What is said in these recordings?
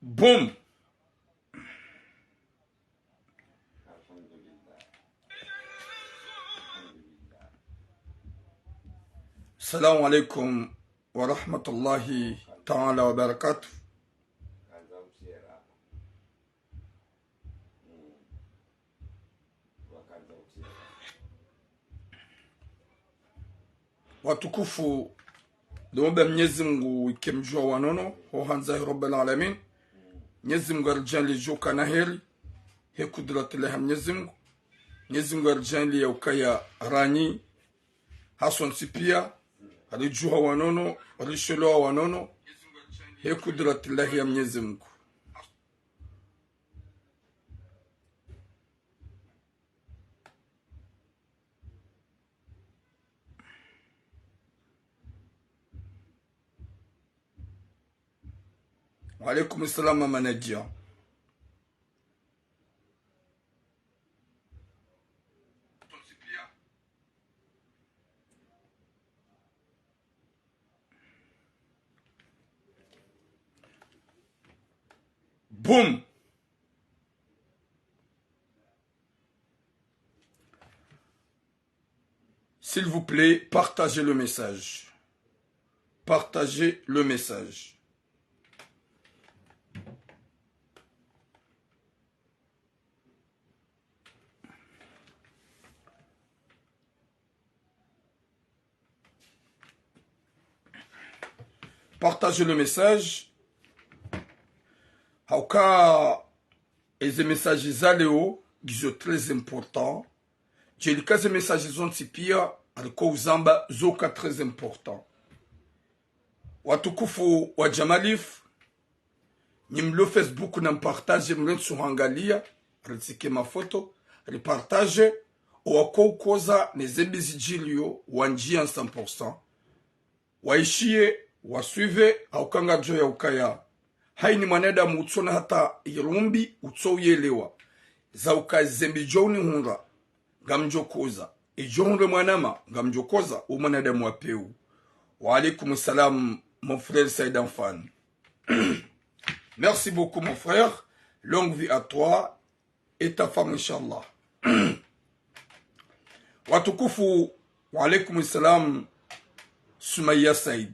Boum. Salam alaikum wa rahmatullahi ta'ala wa barakatuh. Watukufu dombe Mwenyezi Mungu ikemjua wanono ho hanza rabbil alamin. Mwenyezi Mungu arjali joka na heri he kudratillah Mwenyezi Mungu. Mwenyezi Mungu arjali ya ukaya rani hason sipia alijua wanono alisholoa wanono he kudratillah ya Mwenyezi Mungu. Waalaikum assalam mama Nadia. Boum. S'il vous plaît, partagez le message. Partagez le message. Partagez le message. Hauka eze message zaleo gizo très important. Jelika ze message zonti pia aliko uzamba zoka très important. Watukufu wa Jamalif nimlo Facebook na mpartage mlen suhangalia ritike mafoto ripartage wako koza nezembizi jilio wanjia 100%. Waishie wasuive haukanga jo ya ukaya. Hai ni mwanadamu utsona hata irumbi utsoyelewa. Za ukazembi joni hunra gamjokoza. Ijonre mwanama gamjokoza umwanadamu wapeu. Wa alaikum salam mon frère Saïd Anfan. Merci beaucoup mon frère. Longue vie à toi et ta femme inshallah. Watukufu wa alaikum salam Soumaya Saïd.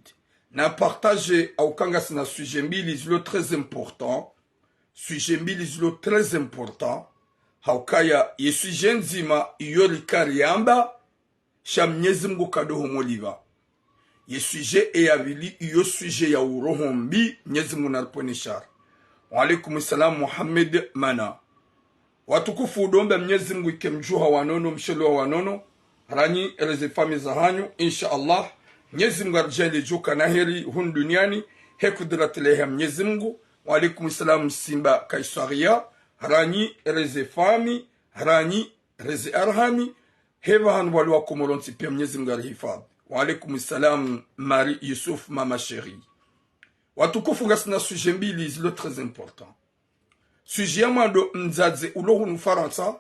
Na partage au kangas na sujet mbili zilo très important. Sujet mbili zilo très important. Haukaya ye sujet nzima iyo likariamba sha Mwenyezi Mungu kadoho moliva. Ye sujet eyavili iyo sujet ya uroho mbi Mwenyezi Mungu nalponishar. Wa alaikum salam Muhammad Mana. Watukufu udombe Mwenyezi Mungu ikemjuha wanono mshelo wanono. Rani eleze fami za hanyu insha Allah. Mwenyezi Mungu arjali joka na heri hun duniani he kudratileha Mwenyezi Mungu. Wa alaikum salam Simba Kaisaria rani reze fami rani reze arhami heva han walwa komolonti pia Mwenyezi Mungu arhifadhi. Wa alaikum salam Marie Yusuf mama chérie. Watukufu ngasina sujet mbili zilo très important. Sujet amando mzaze ulohu nufaransa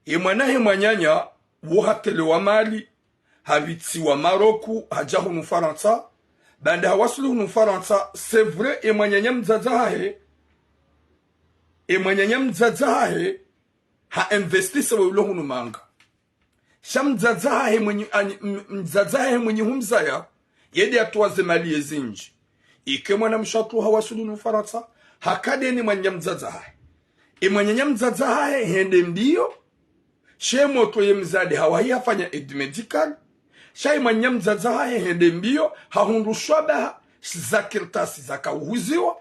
emwana he mwanyanya wohatele wa mali havitsi wa Maroku hajahu nufaransa bande hawasulu nufaransa c'est vrai emwanyanya mzazahe ha investise wa ulohu numanga sham mzazahe mwenye humzaya yede atuwaze mali yezinji ike mwana mshatu hawasulu nufaransa hakade ni mwanyanya mzazahe emwanyanya mzazahe hende mbio she moto ye mzade hawahi hafanya aid medical shai manyam zazahe hende mbio hahundu shwaba zakirtasi zakauhuziwa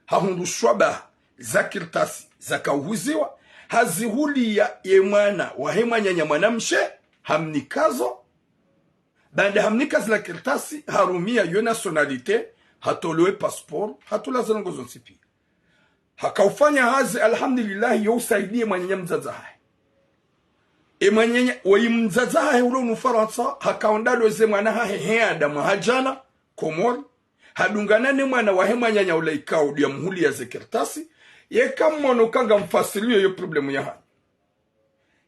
hahundu shwaba zakirtasi zakauhuziwa hazihuli ya mwana wahemanyanya mwanamshe hamnikazo bande hamnikazo la kirtasi harumia yo nationalite hatolowe passport hatula zanongozo nsipi hakaufanya hazi alhamdulillah yo usaidie manyam zazahe emanyanya wayimzazahe ulo nufaransa hakaondalo ze mwana hahe heada mahajana komori hadunganane mwana wahemanyanya ula ikao ya muhuli ya zekirtasi yekamono kanga mfasilio yo problemu ya hani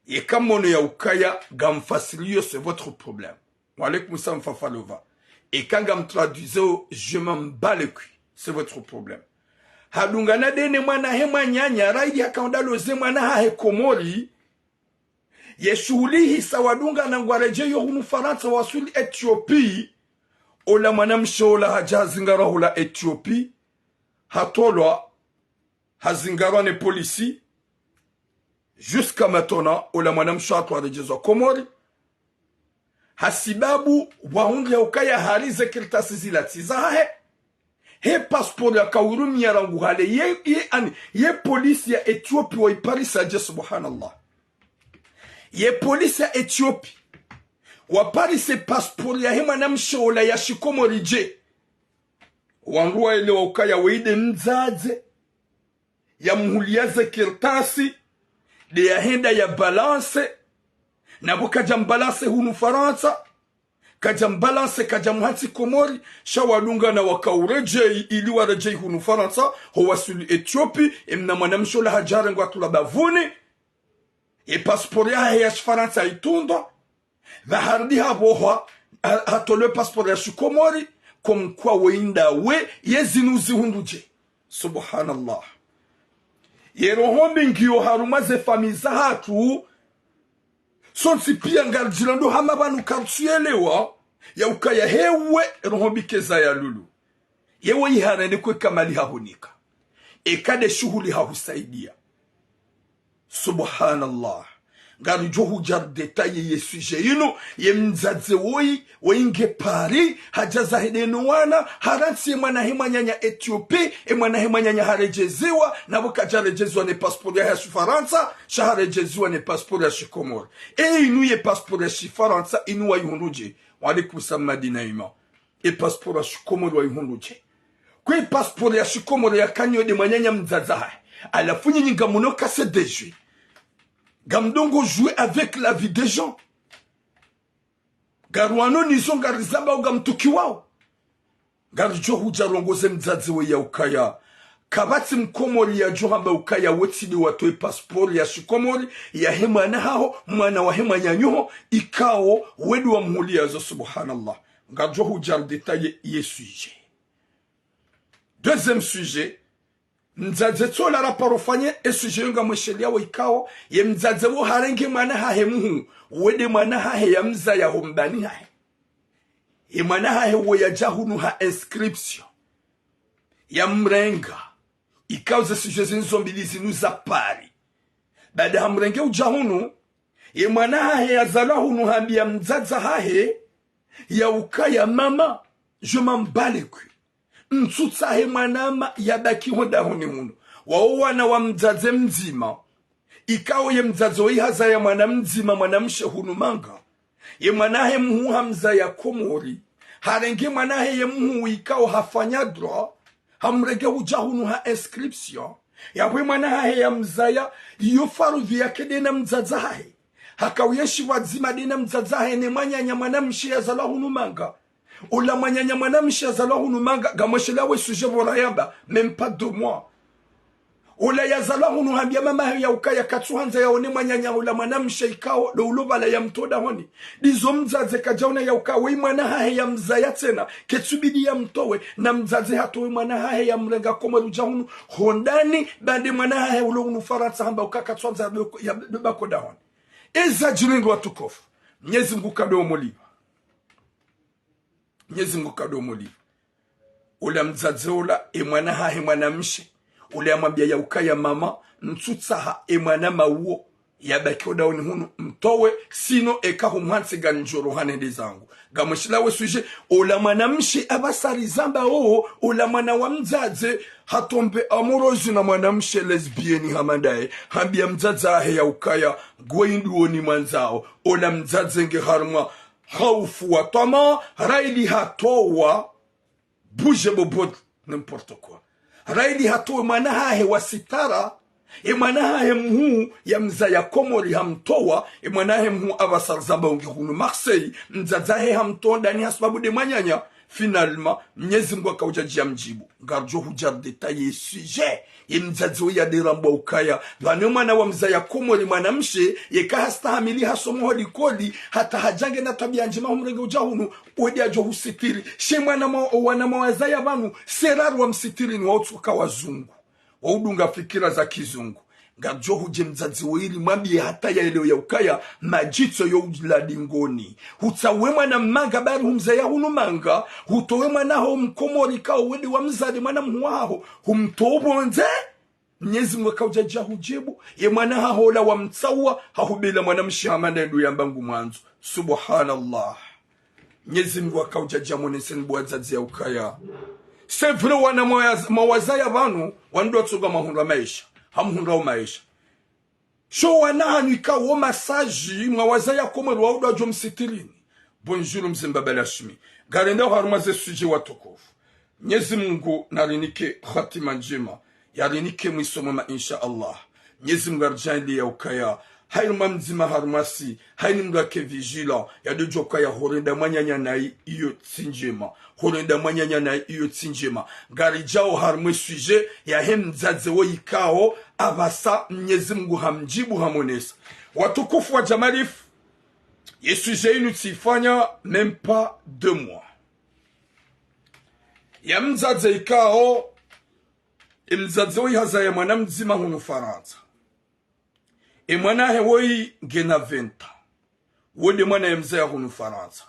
yekamono ya ukaya gamfasilio c'est votre problème. Wa alaikum salam Fafalova. Et kanga mtraduizo je m'en bats le cul c'est votre problème. Hadungana dene mwana hema nyanya raidi hakaonda loze mwana hahe Komori yeshuhulihi sawadunga na ngwarejeyo hunu Faransa wasuli Ethiopie ola mwana mshola haja zingara hula Ethiopie hatolwa hazingara ne polisi jusqu'à maintenant ola mwana mshola warejezwa Komori hasibabu wahundi ya ukaya harize kiltasi zilati zahe he passport ya kaurumi ya rangu hale ye polisi ya Ethiopia wa iparisa je subhanallah ye polisi ya Ethiopia wa parise passport ya hema na mshola ya Shikomori je wanruwa ile wa ukaya weide mzaze ya mhuliaze kirtasi de ya henda ya balance na buka jambalance hunu Faransa kajambalance kajamhati Komori shawadunga na wakaureje ili wareje hunu Faransa ho wasuli Ethiopia imna mwanamshola hajare ngwa tula bavuni e passport ya Faransa itunda va hardi haboha hatole passport ya Komori komkwa weinda we yezinuzi hunduje subhanallah yerohombi ngiyo harumaze famiza hatu sonsi pia ngarjilando hama banu kartuelewa ya ukaya hewe rohombi keza ya lulu yewe iharende kwe kamali hahunika ekade shughuli hahusaidia subhanallah ngari johu jar detaye ye suje yino ye mzadze woinge pari hajaza hedeno wana haransi mwana hema nyanya Ethiopia mwana hema nyanya harejeziwa na bukajarejezwa ne passport ya Faransa shaharejeziwa ne passport ya Shikomori inu ye passport ya Faransa inu wa yihunduje walikum samadina ima passport ya Shikomori wa yihunduje kwe passport ya Shikomori ya kanyo de mwanyanya mzadza alafunyi nyinga muno kase dejui Gamdongo jouer avec la vie des gens. Garuano nison garizaba o gamtuki wao. Garjo hujarongo zemzadziwe ya ukaya. Kabati mkomori ya johamba ukaya wetidi watoe passport ya Shikomori ya hema na hao mwana wa hema nyanyuho ikao wedu wa mhuli ya zo subhanallah. Garjo hujar detaye ye sujet. Deuxième sujet. Mzaze tola raparofanye esuje yunga mweshelia wa ikao ye mzaze wo harenge mwana hahe muhu wede mwana hahe ya mza ya hombani hahe ye mwana hahe wo ya jahunu ha inscription ya mrenga ikao ze suje zinzombilizi nuza pari bada ha mrenge ujahunu ye mwana hahe ya zala hunu hambi ya mzaze hahe ya ukaya mama je m'embale kwe Nsutsa he manama yabaki honda honi munu waowana wa mzaze mzima ikao ye mzaze oihaza ya mwana mzima mwana mshe hunu manga ye mwanahe mhu hamza ya Komori harenge mwanahe ye mhu ikao hafanya droit hamrege uja hunu ha inscription ya we mwanahe ya mzaya iyo faruvi ya kedena mzazahe hakawiyeshi wadzima dena mzazahe ne manyanya mwana mshe ya zala hunu manga Ola manyanya mwanamshi azala hunu manga gamweshela we suje vola yamba même pas 2 mois. Ola yazala hunu hambia mama ya ukaya katsuhanza ya one manyanya ola mwanamshi ikao do ulobala ya mtoda honi. Dizo mzaze kajauna ya ukawa we mwana hahe ya mzaya tena ketsubidi ya mtowe na mzaze hatowe mwana hahe ya mrenga Komori ujahunu hondani bande mwana hahe ulo hunu Faransa hamba ukakatsuhanza ya bakoda honi. Eza jiringu watukofu. Mnyezi mkukado omoliva. Nyezi ngukado moli ula mzaze ula mwana hahe mwana mshe ula ya mambia ya ukaya mama nsutsaha mwana mauo ya baki odaoni hunu mtowe sino ekahu mhansi ganjoro hanende zangu gamweshila we suje ula mwana mshe abasari zamba ula mwana wa mzaze hatombe amorozi na mwana mshe lesbieni hamandaye hambia mzaze hahe ya ukaya gwenduoni manzao ula mzaze nge harma haufu wa tama raili hatowa buje bobod n'importe quoi raili hatowa manahahe wa sitara manahahe mhu ya mza ya Komori hamtowa manahahe mhu abasarzaba ungi hunu Marseille mzazahe hamtowa ni hasbabu de manyanya finalement Mwenyezi Mungu akaujajia mjibu garjo hujar detaye sujet imzazo ya diramba ukaya bane mwana wa mzaya komori mwanamshe yeka hastahamili hasomo likoli hata hajange na tabia njema umrenge ujahunu odi ajo husitiri she mwana wana mawazaya banu seraru wa msitiri ni wautuka wazungu waudunga fikira za kizungu ngajo huje mzazi wili mwambie hata ya eleo ya ukaya majitso yo ladingoni hutawe mwana manga bari humzaya hunu manga hutowe mwana ho mkomori kao wedi wa mzadi mwana mhuaho humtobonze Mwenyezi Mungu akaujaja hujibu ye mwana hahola wa mtsawa hahubila mwana mshihamanda ndu yambangu mwanzo subhanallah Mwenyezi Mungu akaujaja mweneseni bwazazi ya ukaya sevre wana mawazaya banu wandu atsuga mahunga maisha hamuhunga maisha sho wana ikawo masaji mawazaya komero wauda jo msitirini bonjour mzimba balashmi garenda harumaze suje watukufu Mwenyezi Mungu narinike khatima njema yarinike mwisomoma insha Allah Mwenyezi Mungu arjali ya ukaya hairuma mzima harumasi hainimga ke vigila ya dojoka ya horenda mwanyanya na iyo tsinjema horenda mwanyanya na iyo tsinjema gari jao harumwe suje ya hemzaze wo yikao abasa Mwenyezi Mungu hamjibu hamonesa watukufu wa jamalifu yesuje inu tifanya même pas 2 mois ya mzaze yikao imzaze wo yaza ya mwana mzima hunu Faransa mwana he woi gena 20 wode mwana ya mzaya hunu Faransa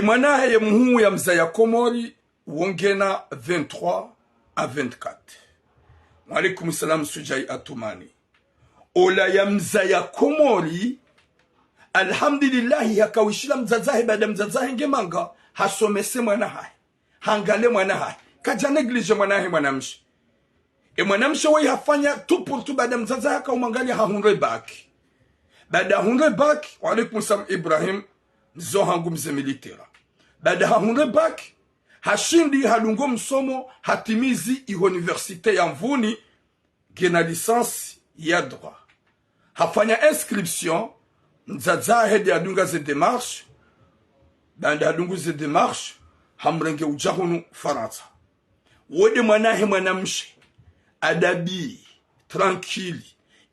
mwana he mhuu ya mzaya Komori wongena 23 à 24 Waalaikum salam sujai atumani ola ya mzaya Komori alhamdulillah yakawishila mzazahe baada mzazahe ngemanga hasomese mwana hai hangale mwana hai kaja neglige mwana hai mwanamshi mwanamshe wei hafanya tu pour tu baada mzaza haka umangalia hahunre baki baada hahunre baki waalaikum salam Ibrahim mzo hangu mze militera baada hahunre baki hashindi halungo msomo hatimizi universite ya mvuni gena licence ya droit hafanya inscription mzaza hedi adunga ze démarche baada adungu ze démarche hamrenge ujahunu Faransa wode mwanahe mwanamshe adabi tranquille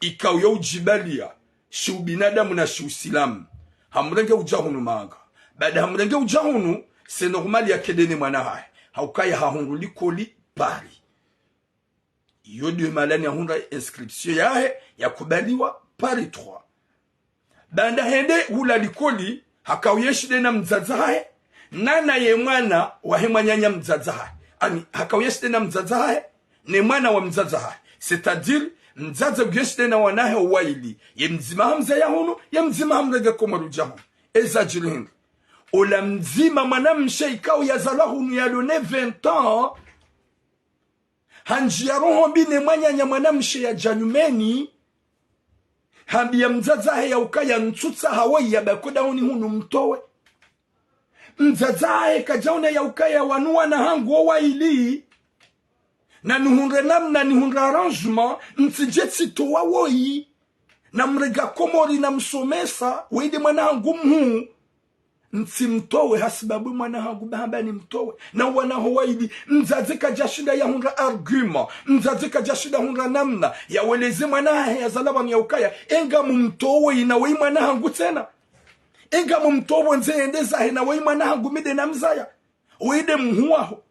ikao ya ujibalia shi ubinadamu na shi usilamu hamrenge ujahunu manga baada hamrenge ujahunu c'est normal ya kedene mwana hai haukaya hahungu likoli pari yodi malani ya hunda inscription yahe ya kubaliwa pari 3 banda hende hula likoli hakauyeshi na mzaza hai nana ye mwana wa hemanyanya mzaza hai ani hakauyeshi na mzaza hai ne mwana wa mzaza hai c'est-à-dire mzaza ugeshi na wanahe waili ye mzima hamza ya hunu ye mzima hamrege komaru jahu ezajirihindu ola mzima mwanamshe ikao ya zalahunu ya lone 20 ans hanji ya roho bine mwanyanya mwanamshe ya janumeni hambi ya mzaza ya ukaya ntutsa hawai ya bakoda huni hunu mtowe mzaza kajauna ya ukaya wanuwa na hangu waili na nuhunre namna nuhunre arrangement ntijeti towa woi na mrega Komori na msomesa weide mwana hangu mhu ntimtowe hasibabu mwana hangu bahamba ni mtowe na wana hawaili mzazika jashida ya hunra argument mzazika jashida hunra namna ya weleze mwana ya zalaba miaukaya enga mumtowe ina wei mwana hangu tena enga mumtowe nze endeza ina wei mwana hangu mide na mzaya weide mhuaho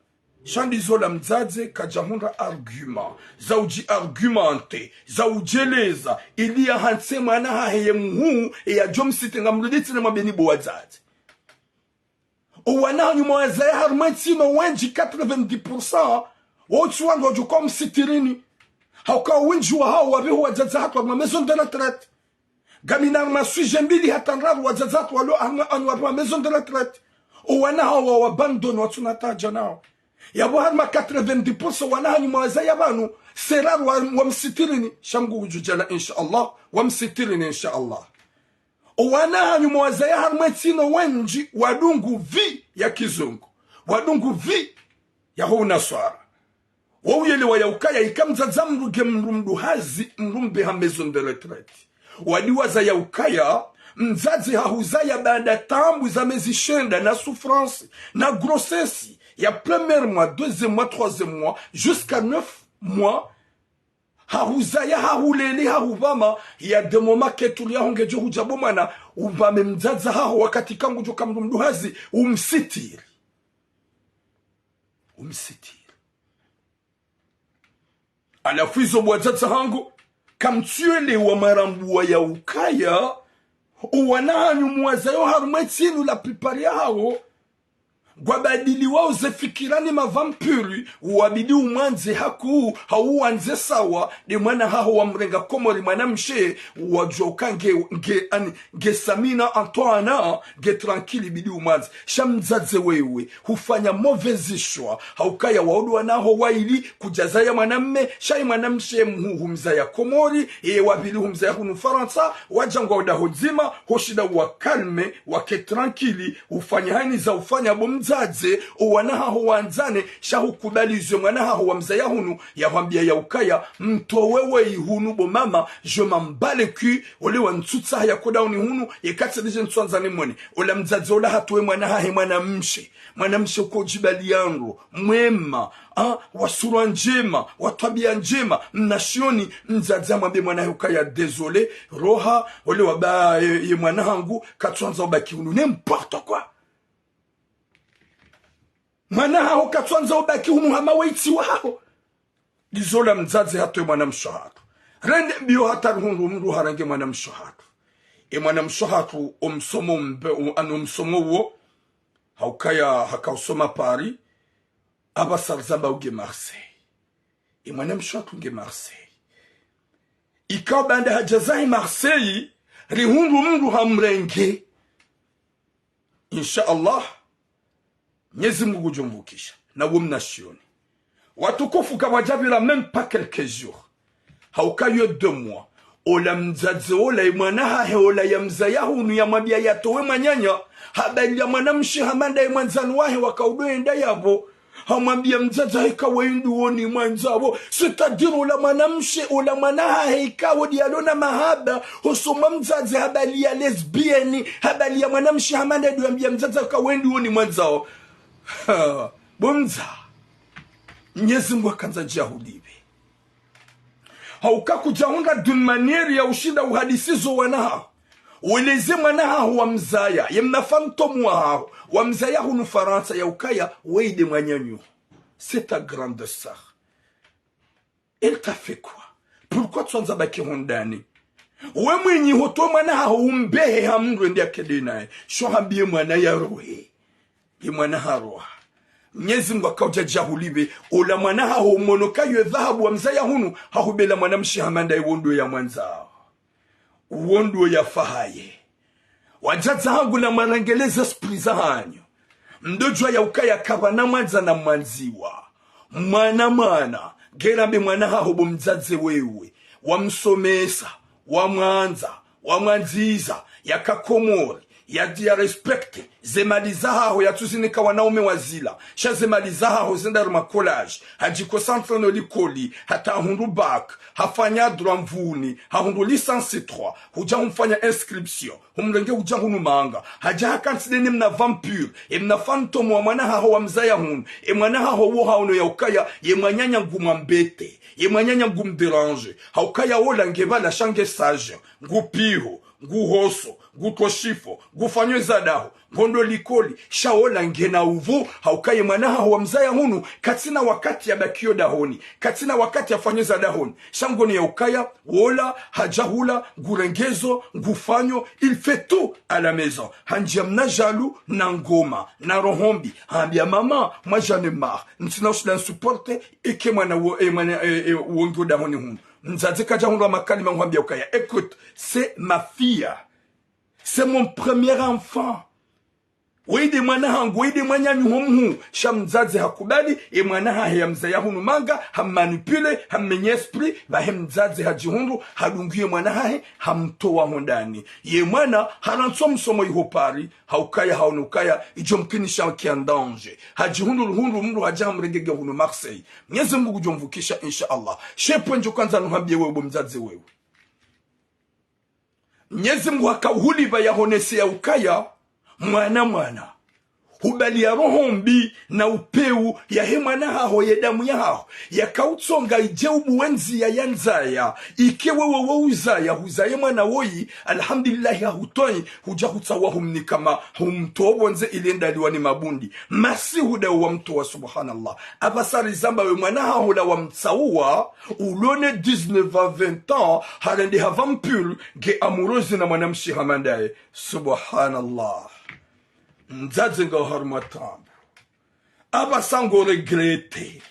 Shandizola mzaze kajahunda argument zauji argumente zaujeleza ilia hanse mwana haye mhu ya jomsite ngamruditi na mabeni bo wazazi owana nyuma wazaye harumati no wenji 90% wotu wangu wajukom sitirini hauka wenji wa hao wabihu wazazi hatu wa maison de la traite gamina masuje mbili hatanraru wazazi hatu walo anu wa maison de la traite owana hao wabandon watu nataja nao yabo harma 90% wanahanyu mawazaya banu seraru wa msitirini shamgu ujujala insha Allah wa msitirini insha Allah wanahanyu mawazaya harma tino wenji wadungu vi ya kizungu wadungu vi ya huu naswara wawuyele wa yaukaya ikamza mruge mrumdu hazi mrumbe ha maison de retraite wadiwaza yaukaya mzazi hahuzaya baada tambu za mezishenda na souffrance na grossesse il y a premier mois, deuxième mois, troisième mois, jusqu'à 9 moi hauzaya haulele hauvama ya demoma ketulia hongejo hujabo mwana uvame mzaza hao wakati kangu jo kamdu mduhazi umsitiri alafu izo bwazaza hangu kamtsuele wa marambua ya ukaya uwanahanyu muwazayo harumetsinu la pripari hao gwabadili wao zefikirani mavampiri uwabidi umwanze haku hauwanze sawa ni mwana haho wa mrenga komori mwana mshe wajoka nge samina antoana nge tranquili bidi umwanze shamzaze wewe hufanya movezishwa haukaya waudu wanaho waili kujazaya mwanamme shai mwanamshe humzaya komori wabili humzaya hunu faransa wajangwa udahozima hoshida wakalme wake tranquili ufanya hani za ufanya bomza zaze uwanahaho wanzane shahukubalizwe mwanahaho wa mzayahunu yahwambia ya ukaya mtowewe ihunu bo mama je m'embale cul ole wantsutsa ya kodauni hunu yekatse deje ntsanzane mwene ola mzaze ola hatuwe mwanahahe mwanamshe uko jibali yangu mwema wasura njema watabia njema mnashioni mzazi amwambie mwanahe ukaya désolé roha ole waba ye mwanahangu katwanza obaki hunu n'importe quoi mwana hao katwanza obaki humu hama waiti wao gizola mzazi hatoe mwana mshahatu rende mbio hata mru harange mwana mshahatu mwana mshahatu umsomo uo haukaya hakausoma Paris abasarzamba uge Marseille mwana mshahatu uge Marseille ikaw banda hajazahi Marseille mru hamrenge insha Allah Nyezi Mungu jumvukisha na wumnashioni watukufu kabajabila même pas quelques jours haukayo 2 mois ola mzazi ola mwanaha he ola ya mzayahu ya mabia yatowe manyanya habali ya mwanamshi hamanda mwanzanu wahe wakaudoenda yabo hamwambia mzazi hekawa induoni mwanzabo c'est-à-dire ola mwanamshi ola mwanaha hekawa dialona mahaba hosoma mzazi habali ya lesbieni habali ya mwanamshi hamanda duambia mzazi hekawa induoni mwanzao Bonza Nyezi Mungu akanza jahulibe haukakujaunga d'une manière ya ushinda uhadisizo wanaha ueleze mwanaha wa mzaya yemnafantomu wa mzaya hunu Faransa ya ukaya weide mwanyanyu c'est ta grande sœur elle t'a fait quoi pourquoi tu anza baki hondani we mwenyi hoto mwanaha umbehe hamndwe ndi akede naye sho hambie mwana ya rohe mwana harwa Nyezi Mungu akauja jahulibe ola mwana haho monoka ywe dhahabu wa mzaya hunu hahubela mwana mshihamanda iwondo ya mwanzao uwondo ya fahaye wajaza hangu na marangeleza spriza hanyo mdojwa ya ukaya kabana mwanza na mwanziwa mwana gerambe mwana haho bomzaze wewe wamsomesa wamwanziza yakakomori ya respecte zemalizaha ho yatuzinika wanaume wazila sha zemalizaha ho zendar ma collage haji concentre no likoli hata hundu bac hafanya droit mvuni hundu licence 3 huja humfanya inscription humrenge huja hunu manga haja hakansideni mna vampire mna phantom wa mwana haho wa mzaya hunu mwana haho wo haono ya ukaya mwanyanya nguma mbete mwanyanya ngum dérange haukaya wola ngebala shange sage ngupiho nguhoso gutoshifo gufanywe zadaho ngondo likoli shaola ngena uvu haukaye mwanaha wa mzaya hunu katina wakati ya bakio dahoni katina wakati ya fanywe zadahoni shangoni ya ukaya wola hajahula ngurengezo ngufanyo il fait tout à la maison hanjia mna jalou na ngoma na rohombi hambia mama moi j'en ai marre ntina usila supporte eke mwana wongo dahoni hunu mzazi kaja hunu wa makali mangwambia ukaya écoute c'est ma fille. C'est mon premier enfant. Weide mwana hangu, weide mwanya nyuhomu. Shamzazi hakubali, mwana hahe ya mzaya hunu manga, hammanipule, hammenye esprit, bahe mzazi hajihundu, hadungie mwana hahe, hamtowa hondani. Ye mwana, haranso msomo yuhopari, haukaya haunukaya, ijomkini shanki en danger. Hajihundu hundu mundu hajaha mregege hunu Marseille. Mnyezi Mungu jomvukisha insha Allah. Shepo njo kwanza nuhambie wewe mzazi wewe. Nyezi Mungu akauhuliba ya honesi ya ukaya mwana hubali ya roho mbi na upeu ya hemana haho ya damu ya haho ya kautsonga ije ubuwenzi ya yanzaya ike wewe uzaya huzaye mwana woyi alhamdulillah hutoi huja hutsawa humni kama humtobonze ilendaliwa ni mabundi masi huda wa mtu wa subhanallah abasari zamba we mwana haho la wa mtsawa ulone 19 20 ans harende havampul ge amoureuse na mwana mshihamandaye subhanallah nzaze nga harmatambo abasango regrete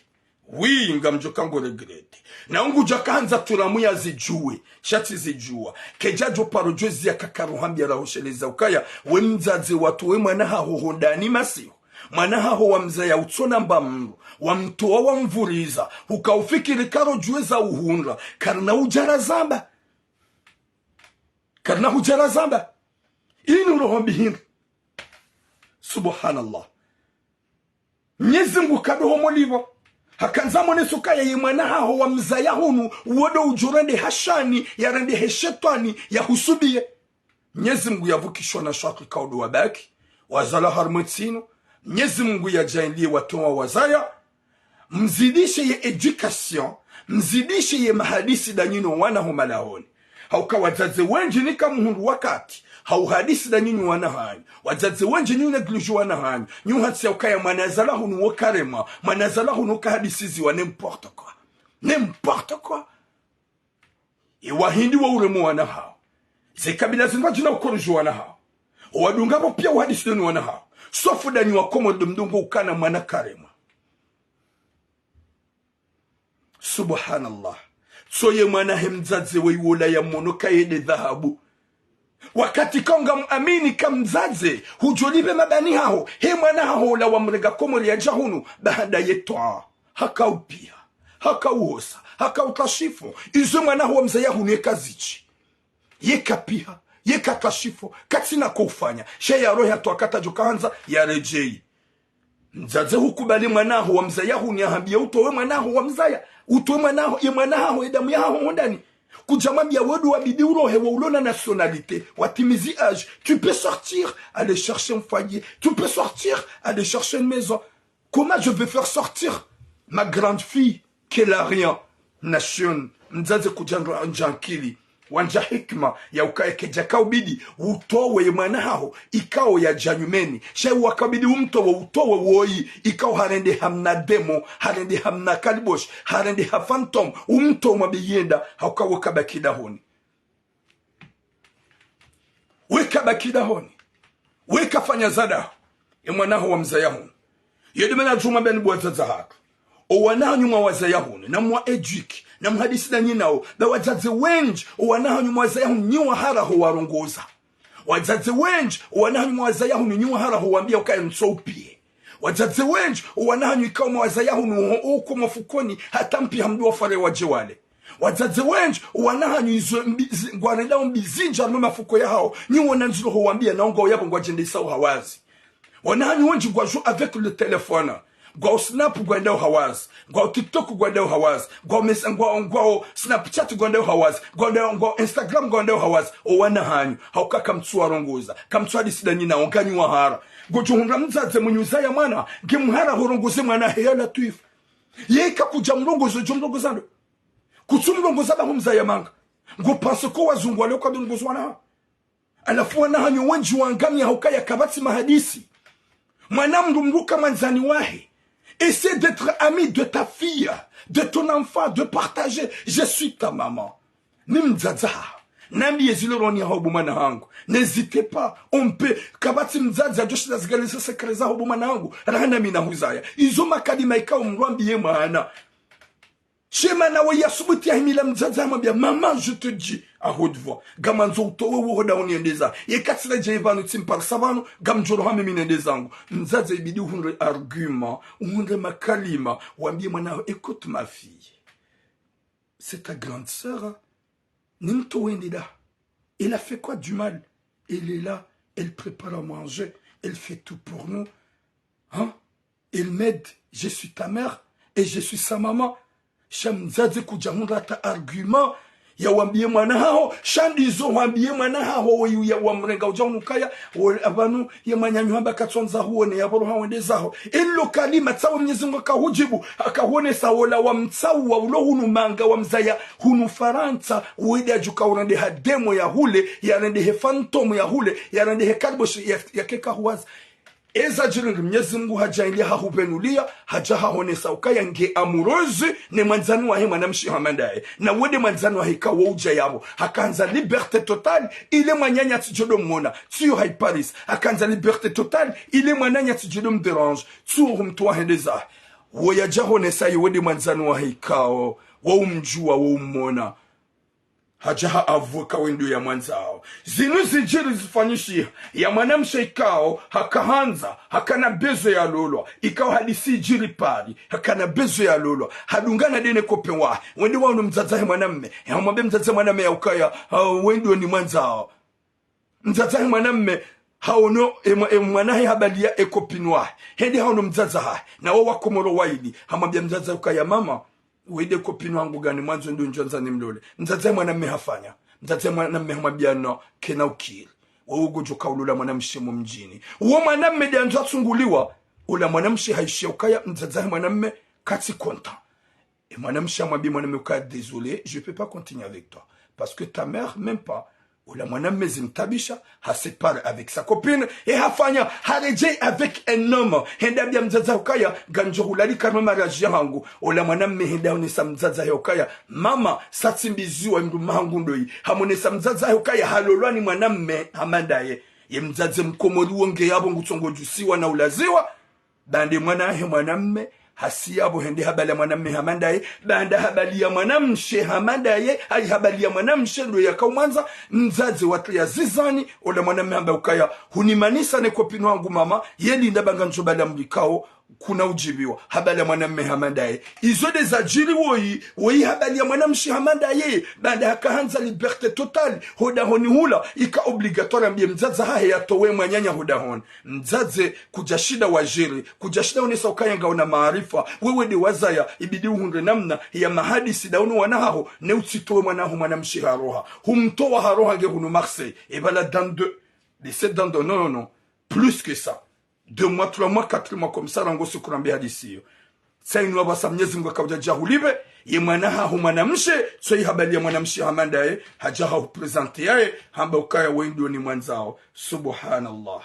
wi ngamjoka ngo regrete na nguja kanza turamuya zijue shati zijua kejajo parojezi ya kakaruhambia rahosheleza ukaya we mzaze watu we mwana haho hondani masiho mwana haho wa mzaya utsona mbamru wa mtoa wa mvuriza ukaufikiri karo jueza uhunra karna ujara zamba inu rohombi hindu subhanallah Mwenyezi Mungu kadoho molivo hakanzamo nesukaya ye mwana haho wa mzaya hunu wodo ujurende hashani ya rende heshetani ya husubie Mwenyezi Mungu yavukishwa na shaki kaudu wabaki wazala harmetsino Mwenyezi Mungu yajainlie watoa wazaya mzidishe ye education mzidishe ye mahadisi danyino wana humalahoni hauka wazaze wenji nika muhundu wakati hauhadisi da nyinyi wana hanyu wazaze wenje nyinyi neglijo wana hanyu nyinyi hatsi ya ukaya manazala hunu wakarema manazala hunu kahadisizi wa n'importe quoi iwahindi wa uremu wana hao zekabila zinwa jina ukorujo wana hao wadungapo pia uhadisi denu wana hao sofu da nyinyi wakomo dumdungo ukana mana karema subhanallah so ye mwana hemzaze wa iwola ya monoka yede dhahabu wakati konga muamini kamzaze hujolibe mabani hao he mwana hao la wamrega komori ya jahunu bahada yetoa hakaupia hakauhosa hakautashifu izo mwana hao mzaya hunu yekazichi yekapia yekatashifu katina kufanya she ya roho ya tuakata jokaanza ya rejei mzaze hukubali mwana hao wa mzaya hunu ya hambia utowe mwana hao wa mzaya utowe mwana hao edamu ya hao hondani Kujamambia wedu wabidi urohe wa ulona nationalité watimizi âge tu peux sortir aller chercher un foyer tu peux sortir aller chercher une maison comment je vais faire sortir ma grande fille qu'elle a rien nation mzaze kujandwa njankili wanja hikma ya ukaya kejaka ubidi utowe mwana hao ikao ya janyumeni shai wakabidi umtowe utowe woi ikao harende hamna demo harende hamna kalibosh harende ha phantom umtowe mabiyenda hauka wakabakida honi wakabakida honi wakafanya zada ya mwana hao wa mzayahuni yedimena juma beni buwazaza haka owana nyuma wazayahuni na mwa eduki na mhadisi na nyinao na wazazi wengi wanaho nyuma wazayahu nyuwa hara ho warongoza wazazi wengi wanaho nyuma wazayahu nyuwa hara ho wambia ukaya nsopie wazazi wengi wanaho nyuwa wazayahu uko mafukoni hata mpi hamdua fare wajewale wazazi wengi wanaho nyuwa ngwanelao mbizinja na mafuko ya hao nyuwa nanzuro ho wambia naongo yako ngwajende sao hawazi wanaho wengi ngwaju avec le téléphone Gwa snap gwendeo hawazi gwa tiktok gwendeo hawazi gwa snapchat gwendeo hawazi gwa instagram gwendeo hawazi owana hanyu haukaka mtsuwa rongoza kamtsuwa disidani na onganyu wa hara gojuhunra mzaze mnyuza ya mwana ngemuhara horongoze mwana heyala tuifu yeka kuja mrongozo jomrongoza ndo kutsumrongoza ba humza ya manga ngo pansoko wazungu wale kwa dongozo wana alafu wana hanyu wenji wangami haukaya kabati mahadisi mwana mrumruka manzani wahe. Essaie d'être ami de ta fille, de ton enfant, de partager. Je suis ta maman. Nimzaza. Nami yeziloroni hobumana hangu. N'hésitez pas. On peut. Kabati mzaza joshi nazgalisa sekreza hobumana hangu. Rana mina huzaya. Izo makadi maika umrwambiye maana. Shema na waya subuti ya himila mzaza mabia. Maman, je te dis à haute voix. Gamanzo utowe wohoda uniendeza. Ye katsila jaivanu timpar savanu. Gamjoro hame minendezangu. Mzaza ibidi uhunre argument. Uhunre makalima. Wambie mwana écoute ma fille. C'est ta grande sœur. Nimto wendida. Elle a fait quoi du mal? Elle est là. Elle prépare à manger. Elle fait tout pour nous. Hein? Elle m'aide. Je suis ta mère. Et je suis sa maman. Shamzaze kujahunda ta argument ya wambie mwana hao shandizo wambie mwana hao ya wamrenga ujaunukaya abanu ya manyanyu hamba katsonza huone ya boro hawende zaho ilo kalima tsawo Mwenyezi Mungu akahujibu akahone sawola wa mtsawu wa ulo hunu manga wa mzaya hunu Faransa uide ajuka urande hademo ya hule ya rande he fantomu ya hule ya rande he kalboshi ya keka huwaza eza jiringi Mwenyezi Mungu hajaindia hahubenulia haja hahonesa ukaya nge amurozi ne manzanu wahe mwanamshi hamandaye na wede manzanu wahe kawa uja yabo hakanza liberte totale ile mwanyanya tijodo mwona tiyo hai Paris hakanza liberte totale ile mwanyanya tijodo mderange tiyo humtuwa hendeza woya jahonesa wede manzanu wahe kawa wa umjua wa umona hajaha avuka wendo ya mwanzao zinu zijiri zifanyishia ya mwanamshe ikao hakahanza hakana bezo ya lolwa ikao hadisi jiri pari hakana bezo ya lolwa hadungana dene kope wa wendo wano mzazahe mwanamme ya mwambe mzazahe mwanamme ya ukaya wendo ni mwanzao mzazahe mwanamme haono mwanahe habalia ekopinwa hendi haono mzazaha na wawa komoro waidi hamwambia mzazahe ukaya mama wede kopini wangu gani mwanzo ndo njonza ni mlole mzaze mwana mmehafanya mzaze mwana mmehamabiano kena ukiri waugo joka ulula mwana mshimo mjini uo mwana mme dianzo atsunguliwa ula mwana mshi haishia ukaya mzaze mwana mme kati konta et mwana mshi amwabi mwana mme ukaya désolé je peux pas continuer avec toi parce que ta mère même pas ula mwana mme zimtabisha hasepare avec sa copine et hafanya hareje avec un homme henda bia mzaza ukaya ganjo hulali kama maraji yangu ula mwana mme henda unesa mzaza ukaya mama satimbiziwa mdu mahangu ndoi hamonesa mzaza ukaya halolwani mwana mme hamandaye ye mzaze mkomori wonge yabo ngutsongo jusiwa na ulaziwa bande mwana mme hasiyabo hende habali ya mwanamme hamandaye banda habali ya mwanamshe hamandaye ay habali ya mwanamshe ndo ya kaumanza mzazi watu ya zizani ola mwanamme hamba ukaya hunimanisa ne kopino wangu mama yeli ndabanga njobala mbikao kuna ujibiwa habali ya mwanamme hamandaye izo de zajiri woyi habali ya mwanamshi hamandaye banda hakahanza liberte totale hoda honi hula ika obligatoire mbie mzaza hahe ya towe mwanyanya hoda honi mzaze kujashida wajiri kujashida unesa ukayanga una maarifa wewe de wazaya ibidi uhunde namna ya mahadisi daunu wanaho ne utsitowe mwanaho mwanamshi haroha humtowa haroha nge hunu Marseille et bala dans de 7 dans de non plus que ça 2 mois, 3 mois, 4 mois comme ça, rango sukurambi hadisi. Sa inu wabasa Mwenyezi Mungu akawja jahulibe, ye mwanaha hu mwanamshe, so yi habali ya mwanamshe hamandaye, hajaha hu prezante yae, hamba ukaya wendu ni mwanzao. Subhanallah.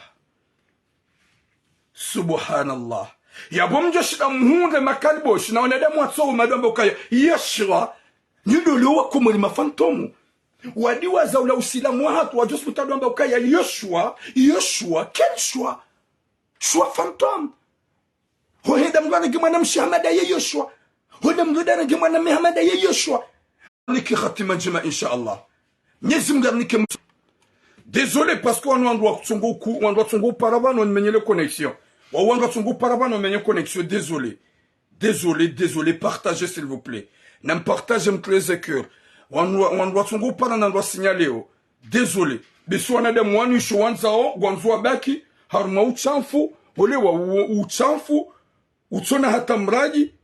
Subhanallah. Ya bomjo shida mhunde makalibosh, na wanadamu watsohu madamba ukaya, yashwa, nyudolo kumuli mafantomu. Wadiwa za ula usilamu wa hatu, wajosu mutadamba ukaya, Yoshua, quel choix? Choix fantôme. Hoheda mwana gimana mshamada ye Yoshua. Hoheda mwana gimana Muhammad ye Yoshua. Niki khatima jema inshallah. Mwenyezi Mungu anike. Désolé parce qu'on doit tsungu ku, on doit tsungu auparavant on menye le connexion. On doit tsungu auparavant on menye connexion. Désolé, partagez s'il vous plaît. N'en partagez me très cœur. On doit tsungu auparavant on doit signaler. Désolé. Biso wana de mwani shuanzao gwanzwa baki haruma uchamfu ole wa uchamfu utona hata mraji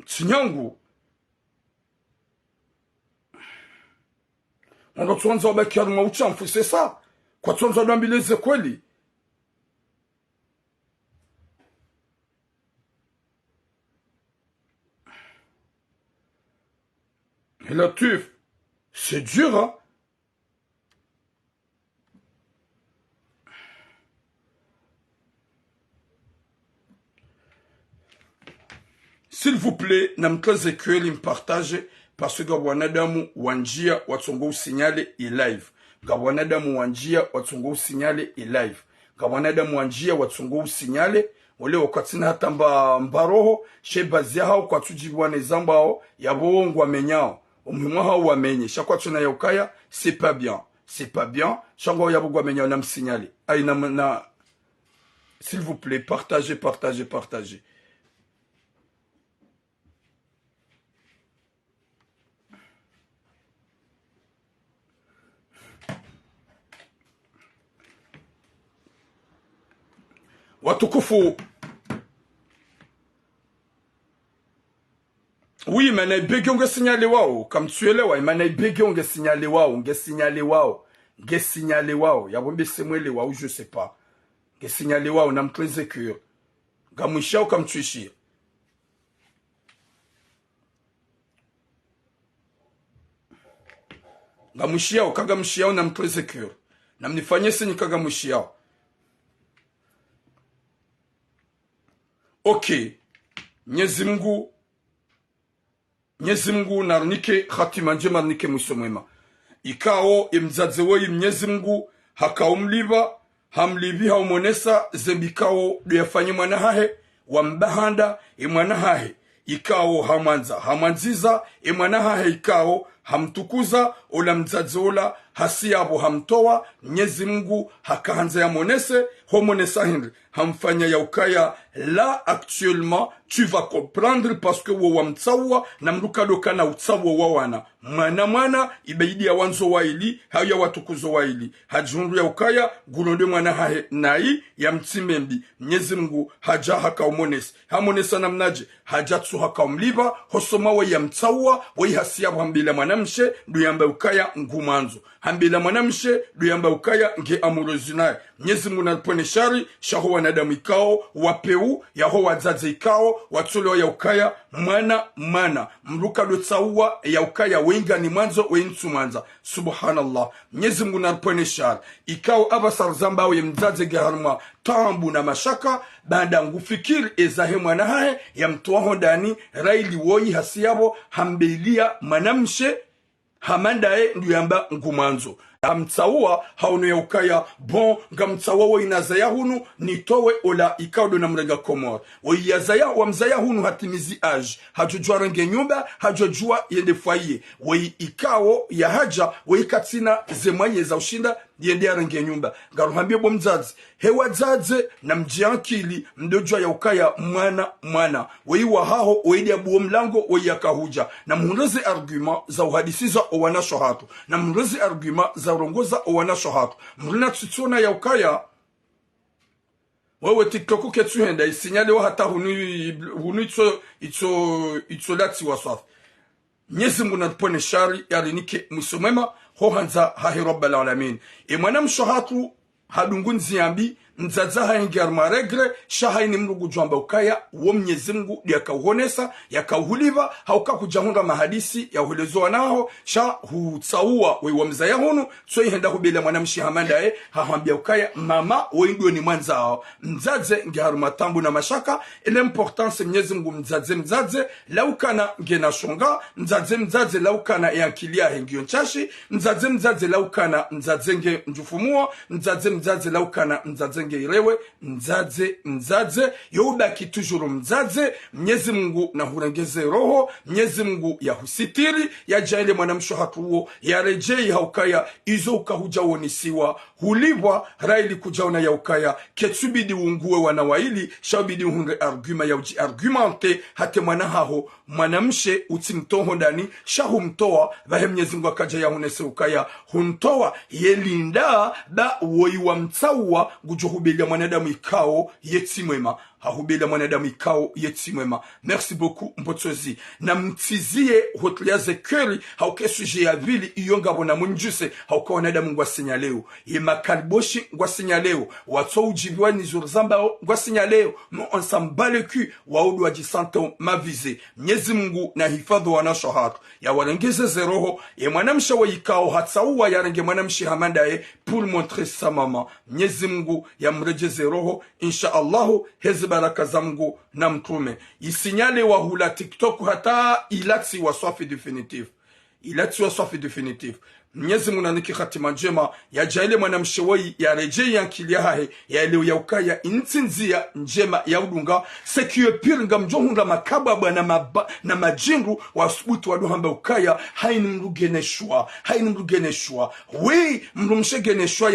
sinyangu on tuanza baki haruma uchamfu c'est ça kwa tuanza dambileze kweli et la tuf c'est dur, hein? S'il vous plaît, namkaze kweli mpartage parce que wanadamu wanjia watsongo signale e live. Wanadamu wanjia watsongo signale e live. Wanadamu wanjia watsongo signale ole wakatina hata mbaroho shebazi hao kwa tujibwane zambao yabongwa menyao. Umhimwa hao wamenye shakwa tuna yokaya c'est pas bien shango yabogwa menyao na msignale ay na s'il vous plaît partagez watukufu oui mana ibege unge signale wao kamtuelewa imana ibege unge signale wao ya bombe semwele wao je sais pas nge signale wao na mtreze cure ngamwisha ukamtuishia ngamwishiao kagamshiao na mtreze cure na mnifanyie senyi kagamwishiao. Okay, Mwenyezi Mungu narnike khatima njema, narnike mwisho mwema. Ikao imzaze woi Mwenyezi Mungu hakaumliba hamlibi haumonesa zembikao luyafanye mwanahahe wambahanda imwanahahe ikao hamanziza imwanahahe ikao hamtukuza ola mzaze ola hasiyabo hamtoa Mwenyezi Mungu hakahanza ya monese homonesa hindri hamfanya ya ukaya. Là actuellement tu vas comprendre parce que wo wamtsawa na mruka doka na utsawa wawana mwana ibeidi ya wanzo waili haya watukuzo waili hajundu ya ukaya gulonde mwana hae nai ya mtimembi Mwenyezi Mungu haja haka umonesi hamonesa namnaje haja tsu haka umliba hosoma wa ya mtsawa wa hasiya hambila mwanamshe duyamba ukaya ngumanzo hambila mwanamshe duyamba ukaya nge amurozi naye Mwenyezi Mungu napone shari shaho wanadamu ikao wapeu yaho wazaze ikao watulo ya ukaya mwana mruka lotsawa ya ukaya wenga ni mwanzo wentu mwanza subhanallah. Mwenyezi Mungu napone shari ikao abasar zamba wa mzaze geharma tambu na mashaka baada ngufikiri ezahe mwana hae ya mtuaho ndani raili woi hasiyabo hambelia manamshe hamandae nduyamba ngumanzo hamtsawa hauno ya ukaya bon ngamtsawa wo inazaya hunu nitowe ola ikaudo na mrenga komor wo yazaya wa mzaya hunu hatimizi age hajojua renge nyumba hajojua yende foyer wo ikao ya haja wo ikatina zemwaye za ushinda yende renge nyumba ngaruhambie bo mzazi hewa zaze na mjiankili mdojwa ya ukaya mwana wo iwa haho wo idi abuo mlango wo yakahuja na mhundeze argument za uhadisiza owana shohatu na mhundeze argument za urongoza owana shohatu mrina tutsona ya ukaya wewe TikTok ketsuhenda isinyale wa hata hunu itso lati wasaf Mwenyezi Mungu natupone shari yarinike musomema ho hanza hahi rabbal alamin mwana mshohatu hadungunzi yambi nzaza haingiar maregre shahaini mrugu jwamba ukaya uo Mwenyezi Mungu yakauhonesa yakauhuliva hauka kujahunga mahadisi ya uhulezoa naho sha hutsaua wewa mzaya hunu so ihenda hubele mwanamshi hamandae hahambia ukaya mama weindwe ni mwanza hao mzaze ngiharu matambu na mashaka ile importance Mwenyezi Mungu mzaze laukana ngena shonga mzaze laukana yankilia hengio nchashi mzaze laukana mzaze nge njufumua mzaze laukana mzaze irewe mzaze youdaki tujuru mzaze Mwenyezi Mungu na hurengeze roho Mwenyezi Mungu ya husitiri ya jaile mwanamsho hatuo ya rejei haukaya izo ukahuja wonisiwa hulibwa raili kujaona ya ukaya ketsubidi unguwe wanawaili shabidi uhunge arguma ya uji argumente hate mwanahaho mwanamshe utimtoho ndani shahu mtoa vahe Mwenyezi Mungu akaja ya hunese ukaya huntoa yelinda da woi wa mtsawa gujuhubelia mwanadamu ikao yetimwema hahubela mwanadamu ikao yetimwema. Merci beaucoup mbotsozi na mtizie hotliaze keri hauke suje ya vili iyonga bona munjuse hauka wanadamu ngwa sinyaleo ye makalboshi ngwa sinyaleo watso ujibiwa nizurzamba ngwa sinyaleo no on sambale ku waudu wajisanto mavize Mwenyezi Mungu na hifadhu wanashohatu ya warengeze zeroho ye mwanamsha wa ikao hatsauwa ya renge mwanamshi hamandae pour montrer sa mama Mwenyezi Mungu ya mrejeze roho insha Allahu hezi baraka za Mungu na mtume isinyale wa hula TikTok hata ilati wa swafi definitif Mwenyezi Mungu naniki khatima njema ya jaile mwanamshewoi ya rejei yankilia hahe ya leo ya ukaya intinzia njema ya udunga sekiyo piringa mjohunga makababa na majinru wa subutu waduhamba ukaya haini mrugeneshwa wei mrumshegeneshwa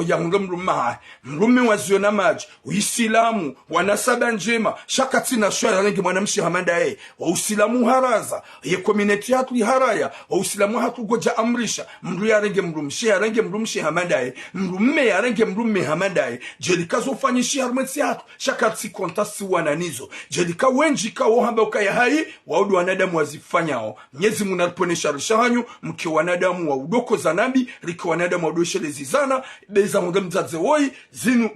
ya hunga mrumaha mrume waziona maji uisilamu wanasaba njema shakatina shwa ya rengi mwanamshi hamanda wa usilamu haraza ye komineti hatu haraya wa usilamu hatu goja amrisha mru yarenge mrumshi yarenge mrumshi hamadaye mrumme yarenge mrumme hamadaye jelika zofanyishi harmwetsi hatu shakatsi kontasi wananizo jelika wenji kao hamba ukaya hai waudu wanadamu wazifanyao Mwenyezi Mungu aliponesha rishanyu mke wanadamu wa udoko zanambi riki wanadamu wa udoshele zizana beza munga mzaze woi zinu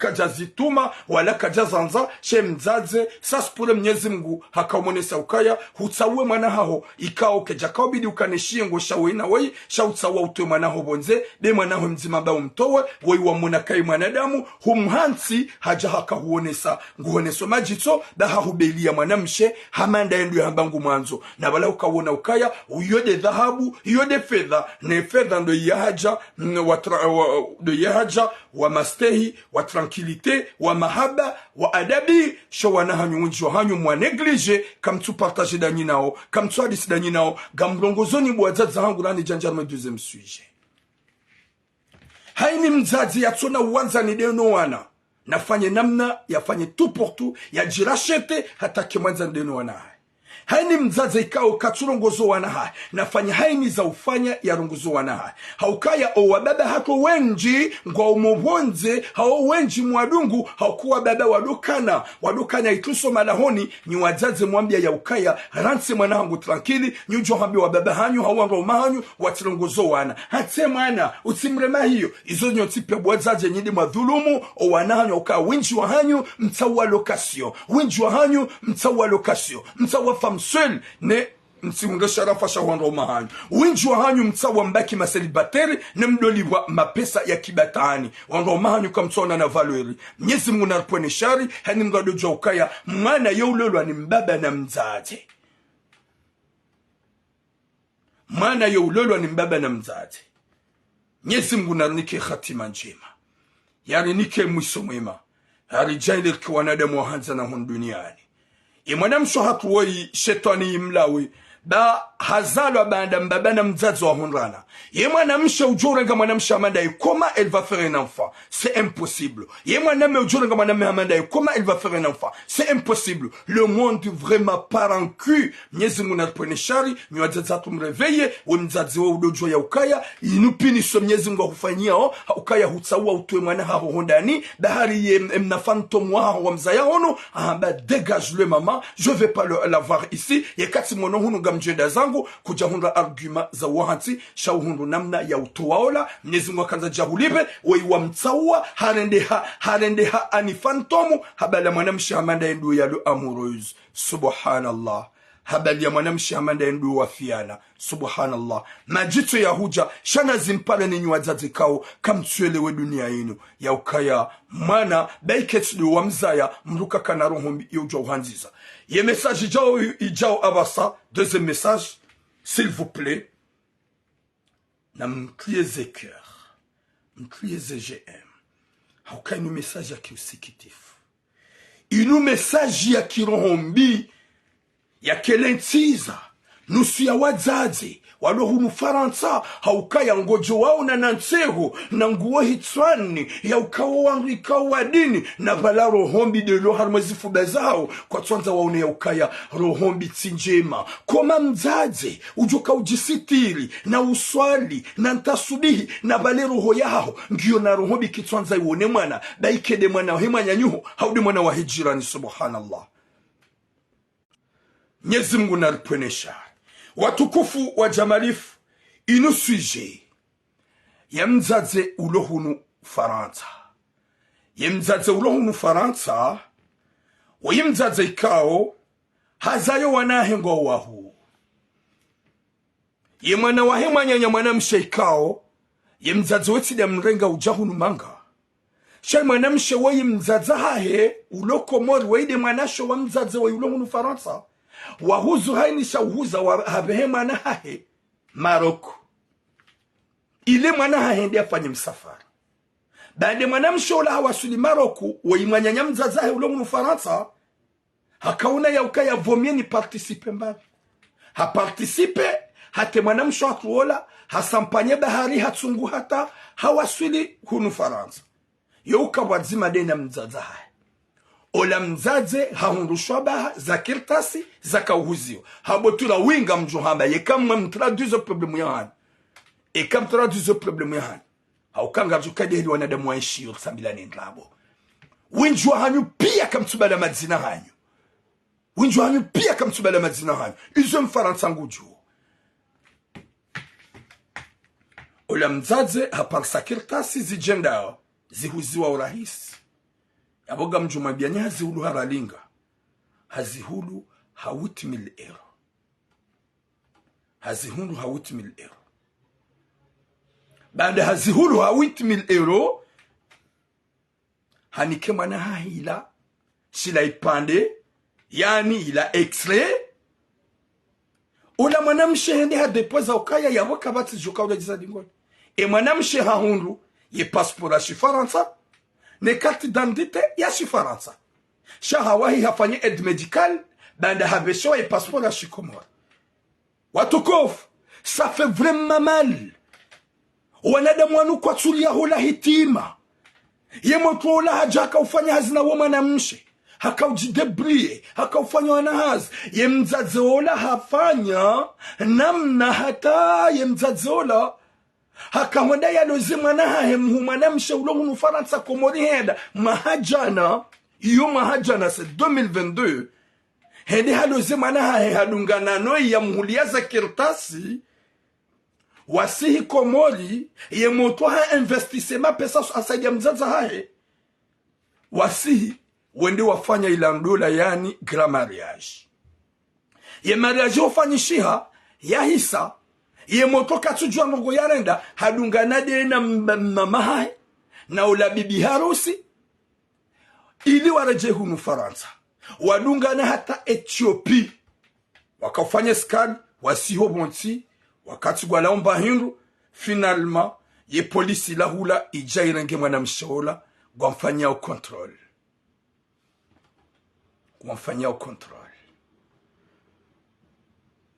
kajazi tuma wala kajazanza she mzaze sasipule Mwenyezi Mungu hakamonesa ukaya hutsawe mwana haho ikao kejakao bidi ukaneshie ngo shawe na wei shautsawa utwe mwana ho bonze de mwana ho mzima ba umtowe wei wa mwana kai mwanadamu humhansi haja hakahuonesa nguhoneso majitso da hahubelia mwanamshe hamanda endu hambangu mwanzo na bala ukawona ukaya uyode dhahabu uyode fedha ne fedha ndo yahaja ndo yahaja wa mastehi wa tranquillité wa mahaba wa adabi sho wanahanyu unji wahanyu mwa neglige kamtu partage danyi nao kamtu hadisi danyi nao gamlongozoni bwazaza hangu nani janjarme deuxième sujet haini mzazi ya tsona uwanza ni deno wana nafanye namna yafanye tout pour tout ya jirashete hata kimwanza deno wana haini mzazi ikao katurongozo wana hai nafanya haini za ufanya ya rongozo wana hai haukaya owa baba hako wenji ngwa umobonze hao wenji mwadungu haukuwa baba wadukana ituso malahoni ni wazazi mwambia ya ukaya ranse mwana hangu tranquili nyujo hambi wa baba hanyu hawango umahanyu watirongozo wana hate mwana utimrema hiyo izo nyotipe wazazi nyidi madhulumu o wana hanyu uka wenji wa hanyu mtawa lokasyo wenji wa hanyu mtawa lokasyo mtawa famsel ne msimunga sharafa shawando mahanyu winji wa hanyu mtawa mbaki maselibateri ne mdolibwa mapesa ya kibatani wando mahanyu kamtona na valeri Mwenyezi Mungu narpone shari hani mgado jwa ukaya mwana yeulelwa ni mbaba na mzazi mwana yeulelwa ni mbaba na mzazi Mwenyezi Mungu narnike khatima njema yani nike mwiso mwema yari jaile kwa wanadamu wa hanza na hun duniani mwanamsho hatuwoi shetani imlawi ba hazalwa banda mbaba na mzazi wa hunrana mwanamsho ujorenga mwanamsho amanda comment elle va faire un enfant c'est impossible mwanamsho ujorenga mwanamsho amanda comment elle va faire un enfant c'est impossible le monde vraiment part en cul Mwenyezi Mungu anapone shari ni wazazi tumreveye mzazi wa udojo ya ukaya inupini so Mwenyezi Mungu akufanyia ukaya hutsawa utwe mwana haho hondani bahari mna phantom wa mzaya hono amba dégage le maman je vais pas l'avoir ici yakati mono hunu gamjenda zangu kuja hundra argument za wahanti shauhundu namna ya utowaola Mwenyezi Mungu akanza jahulibe wei wa mtsawa harendeha ani phantomu habala mwanamshi amanda endu ya lo amoureuse subhanallah habali ya mwanamshi amanda endu wafiana subhanallah majito ya huja shana zimpale ni wazazi kao kamtuelewe dunia yenu ya ukaya mwana baiketsu wa mzaya mruka kana roho yojo uhanziza ye message ijao abasa deuxième message s'il vous plaît na mklieze cœur mklieze GM haukai no message ya kiusikitifu inu message ya kirohombi ya kelentiza nusu ya wazazi walo hunu Faransa haukaya ngojo wao na nanseho na nguo hitswani ya ukawa wangu ikawa dini na bala rohombi de lo harmazifu bezao kwa twanza waone ya ukaya rohombi tsinjema koma mzazi ujoka ujisitiri na uswali na ntasubihi na bale roho yao ngiyo na rohombi kitwanza iwone mwana baikede mwana hema nyanyuho haudi mwana wa hijirani subhanallah Mwenyezi Mungu naripwenesha watukufu wa jamalifu inu sujet ya mzaze ulohunu Faransa ya mzaze ulohunu Faransa wa ya mzaze ikao hazayo wanahengo wahu ya mwana wahema nyanya mwana mshe ikao ya mzaze wetida mrenga ujahunu manga shay mwana mshe wa ya mzaze hahe uloko mori wa ide mwanasho wa mzaze wa ulohunu Faransa wahuzu haini shauhuza wa habehe mwana hahe Maroko ile mwana hahe ndi afanye msafara baade mwana mshola hawasuli Maroko wa imanyanya mzaza hahe ulo Faransa hakauna ya ukaya vomie ni participe mbavi ha participe hate mwana msho hatuola hasampanye bahari hatsungu hata hawasuli hunu Faransa yo ukawadzima dena mzaza hahe ola mzaze haundushwa baha za kirtasi za kauhuzio habotula winga mjuhamba yekamwe mtraduze problemu ya hani ekam traduze problemu ya hani haukanga jukade hili wanadamu waishi yoksambila nendrabo winjwa hanyu pia kamtubala madzina hanyu winjwa hanyu pia kamtubala madzina hanyu izo mfaransa nguju ola mzaze haparsa kirtasi zijendao zihuziwa urahisi yaboga mjumabia hazihulu haralinga hazihulu hawiti mil ero hazihulu hawiti mil ero baada hazihulu hawiti mil ero hanike mwana hahila sila ipande yani ila extrait ula mwana mshehende hadepoza ukaya yaboka bati joka ula jizadingoni mwana mshe hahundu ye passport shifaransa ne carte d'identité ya shifaransa shahawahi hafanye aide médicale banda habesho ye passeport ya shikomora watukofu ça fait vraiment mal wanadamu wanu kwa tulia hula hitima ye mtu ula hajaka ufanya hazina wa mwanamshe haka ujidebrie haka ufanya wanahazi ye mzazi ola hafanya namna hata ye mzazi ola haka wanda ya lozi mwana hae mwana mshe ulo hunu Faransa komori heda mahajana iyo mahajana se 2022 hede halozi mwana hae hadungana noi ya mhuliaza kirtasi wasihi komori ye moto ha investissement pesa asaidia ya mzaza hae wasihi wende wafanya ilandola yani grand mariage ye mariage ufanyishiha ya hisa ye moto katujua mungu yarenda hadungana de na mama hai na ula bibi harusi ili waraje hunu Faransa wadungana hata Ethiopia wakafanya scan wasiho bonti wakati gwalaomba hindu finalement ye polisi la hula ijairenge mwana mshola gwamfanya au control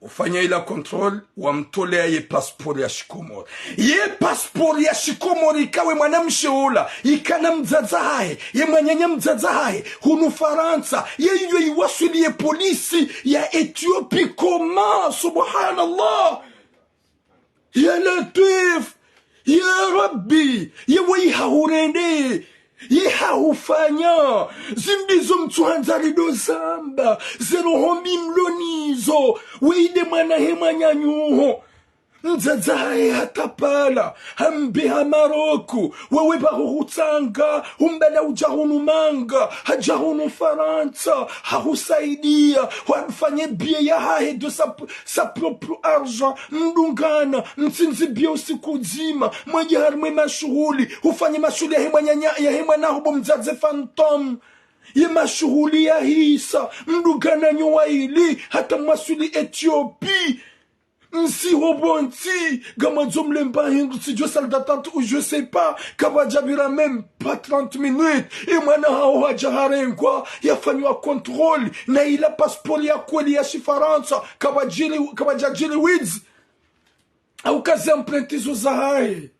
ufanya ila control wamtolea ye passport ya shikomori ye passport ya shikomori ikawe mwanamshe ula ikana mzaza hae ye mwanyenye mzaza hae hunu Faransa ye yu iwasuli ye polisi ya Ethiopia koma subhanallah ya Latif ya Rabbi ye wei haurende ye haufanya zimbizo mtuanzarido zamba zerohombi mlonizo weide mwana hema nyanyuho mzazae hatapala hambeha Maroku wewe bahutsanga umbala ujahunu manga hajahunu Faransa hahusaidia wafanye bie ya hahe de sa propre argent mdungana mtsinzi bie usiku zima mwenye harmwe mashuhuli ufanye mashuhuli ya hema na hubo mzaze phantom ye mashuhuli ya hisa mdungana nyuwa ili hata masuli Ethiopie si robonti gamazo mlemba hindu si je salle d'attente ou je sais pas kabajabira même pas 30 minutes et mwana hao hajaharengwa yafanywa control na ila passport ya kweli ya Faransa kabajajili wids au kazi empruntizo za hai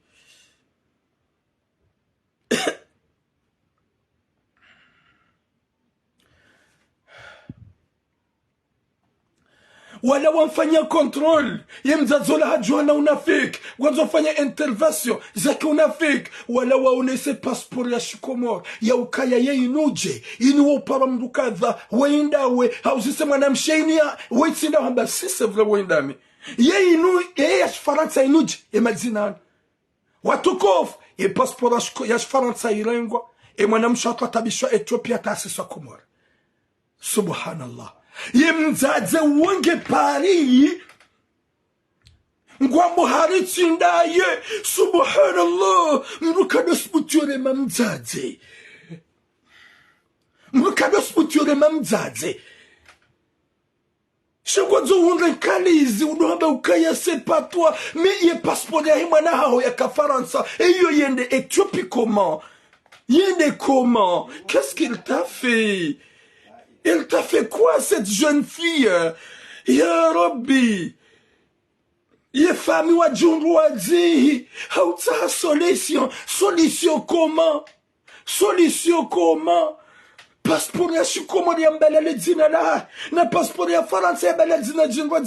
wala wamfanya control ye mzazola hajua na unafik wanzo fanya intervention zake unafik wala waonese passport ya shikomor ya ukaya ye inuje inu upara mdukadha waindawe hausisema na mshaini ya waitsinda hamba sise vile waindami ye inu ya Faransa inuje ye madzinani watukofu ye passport ya Faransa irengwa mwana mshatwa tabishwa Ethiopia taasiswa Komor subhanallah ye mzaze wonge pari ngwambo haritsindaye subhanallah mrukados puture mamzaze shekwazo wonge kalizi unohaba ukaya c'est pas toi mais ye passeport ya himana hao ya ka Faransa eyo yende Ethiopie comment qu'est-ce qu'il t'a fait? Elle t'a fait quoi, cette jeune fille? Ya Rabbi. Ye famille wa djundouadzi. Solution comment? Passport ya Shikomori ya mbelele jina la na passport ya Faransa ya mbelele jina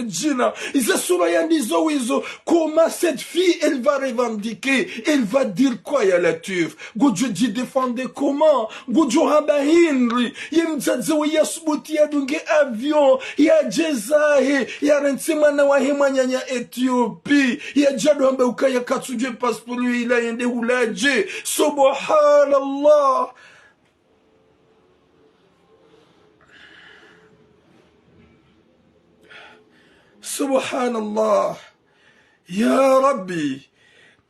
jina iza sura ya ndizo wizo. Comment cette fille elle va revendiquer, elle va dire quoi ya la turf gojo di défendre comment gojo hamba Henry yemtsazo ya sbuti ya dunge avion ya jezahe ya rensema na wahema nyanya Ethiopie ya jado hamba ukaya katsuje passport ila yende hulaje. Subhanallah. Subhanallah. Ya Rabbi,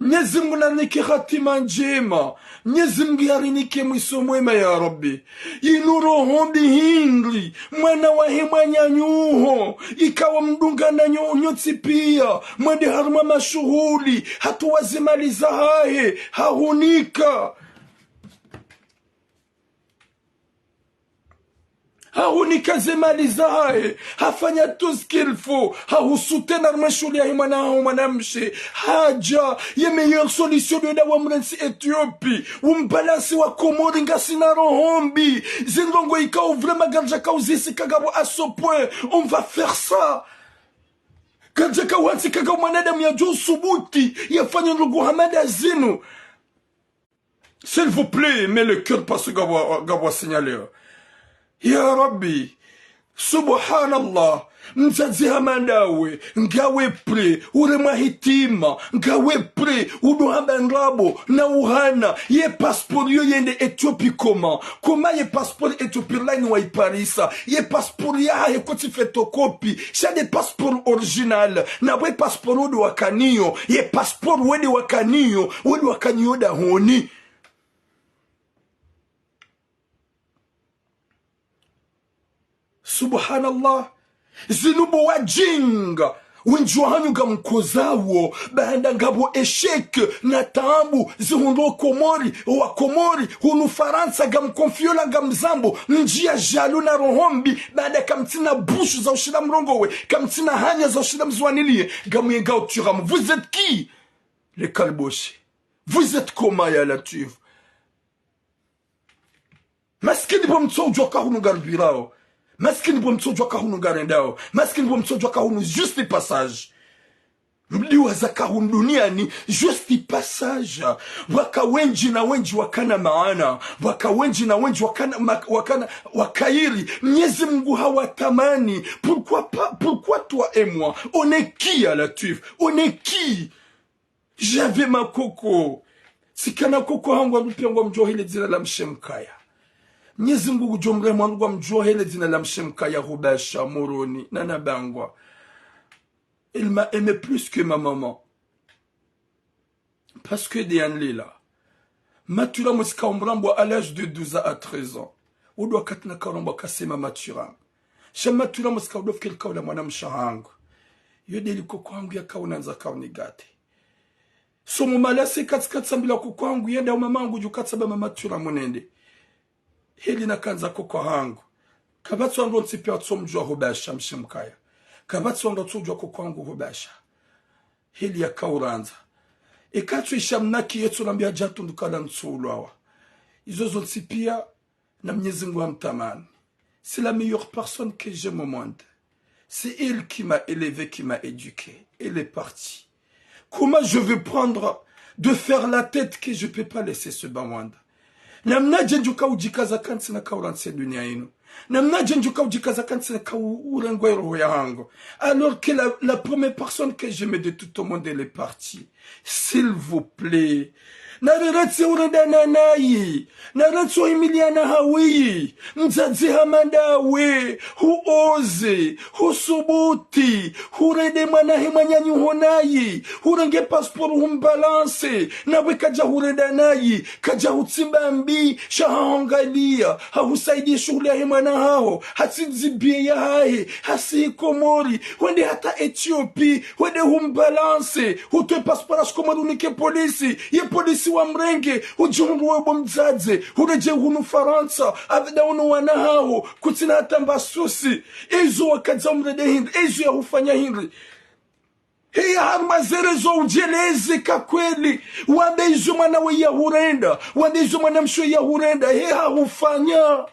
Mwenyezi Mungu anike hatima njema, Mwenyezi Mungu arinike mwisho mwema ya Rabbi. Inuro hombi hingli mwana wa hema nyanyuho ikawa mdunga na nyotsi pia mwende haruma mashuhuli hatuwazimaliza hahe hahunika hahunika zemaliza hae hafanya tout ce qu'il faut hahusute na mashuli ya himana hao mwanamshi haja ye meilleure solution de dawa mrensi Ethiopie umbalansi wa Komori ngasi na rohombi zingongo ikao vraiment garja kauzisi kagabo à ce point on va faire ça garja kawansi kagabo mwanadamu ya juu subuti yafanya ndugu hamada zinu. S'il vous plaît, mais le cœur parce que gabo signalé. Ya Rabbi, subhanallah, mzazi hamandawe, ngawe pre, ure mahitima, ngawe pre, udu habanrabo, na uhana, ye passport yo yende Ethiopie comment ye passport Ethiopie line wa iparisa, ye passport ya haye koti photocopy, shade passport original, na we passport udu wakaniyo, ye passport wede wakaniyo da honi. Subhanallah, zinubo wajinga winjuhanyuga mkozawo bahanda ngabo eshek na tambu zihundo Komori wa Komori hunu Faransa gam konfiola gam zambo njia jalu na rohombi baada kamtina bushu za ushida mrongowe kamtina hanya za ushida mzwanilie gamu yengao turamu. Vous êtes qui les kalboshi? Vous êtes comment ya latif? Maskini bo mtsojwa kahunu garbirao, maskini bo mtsojwa kahunu garendao, maskini bo mtsojwa kahunu juste passage. Mliwa za kahunu duniani juste passage. Waka wenji na wenji wakana maana, waka wenji na wenji wakana wakairi. Mwenyezi Mungu hawatamani. Pourquoi toi et moi on est qui à la tuif? On est qui? J'avais ma koko sikana koko hangu mpiongo mjohile zina la mshemkaya. Mwenyezi Mungu jomre mwangu mjohile zina la mshemkaya Rubasha Moroni Nana Bangwa. Il m'a aimé plus que ma maman. Parce que Diane Lila. Matura musika umrambo à l'âge de 12 à 13 ans. Udwa katina karombo kasema matura. Shamatura musika udof kelka ula mwana mshahangu. Yodeli koko hangu ya kaunanza kaunigate. So mumalase katikatsa mbila koko hangu yenda umamangu jukatsaba mamatura munende. Heli na kanza koko hangu. Kabatsu ando nsipi atso mjua Rubasha mshemkaya. Kabatsu ando tujua koko hangu Rubasha. Heli ya kauranza. Ekatu ishamnaki yetu nambia jatu ndukala nsuluawa. Izozo nsipia na Mwenyezi Mungu amtamani. C'est la meilleure personne que j'aime au monde. C'est elle qui m'a élevé, qui m'a éduqué. Elle est partie. Comment je veux prendre de faire la tête que je ne peux pas laisser ce bamwanda? Namna jenjuka ujikaza kansi na kauranse dunia inu. Namna jenjuka ujikaza kansi na kaurengwe roho ya hango. Alors que la première personne que j'aimais de tout au monde, elle est partie. S'il vous plaît. Nareretsi urendana nayi. Naretsi Emiliana hawi. Mzazi hamandawe. Huoze. Husubuti. Hurede manahe manyanyu honayi. Hurenge passport humbalance. Nawe kaja hureda nayi. Kaja hutsimbambi. Shahahongalia. Hahusaidi shughuli ya hemana hao. Hatizibie ya hae. Hasi Komori. Wende hata Ethiopie. Wende humbalance. Hutwe passport ashkomari unike polisi. Ye polisi wa mrenge ujungu webo mzaze ureje hunu Faransa avida unu wanahao kutina hata mbasusi ezo wakaza umrede hindri ezo ya hufanya hindri hii harmazerezo ujeleze kakweli wande izo mwana we ya hurenda wande izo mwana msho ya hurenda hii hufanya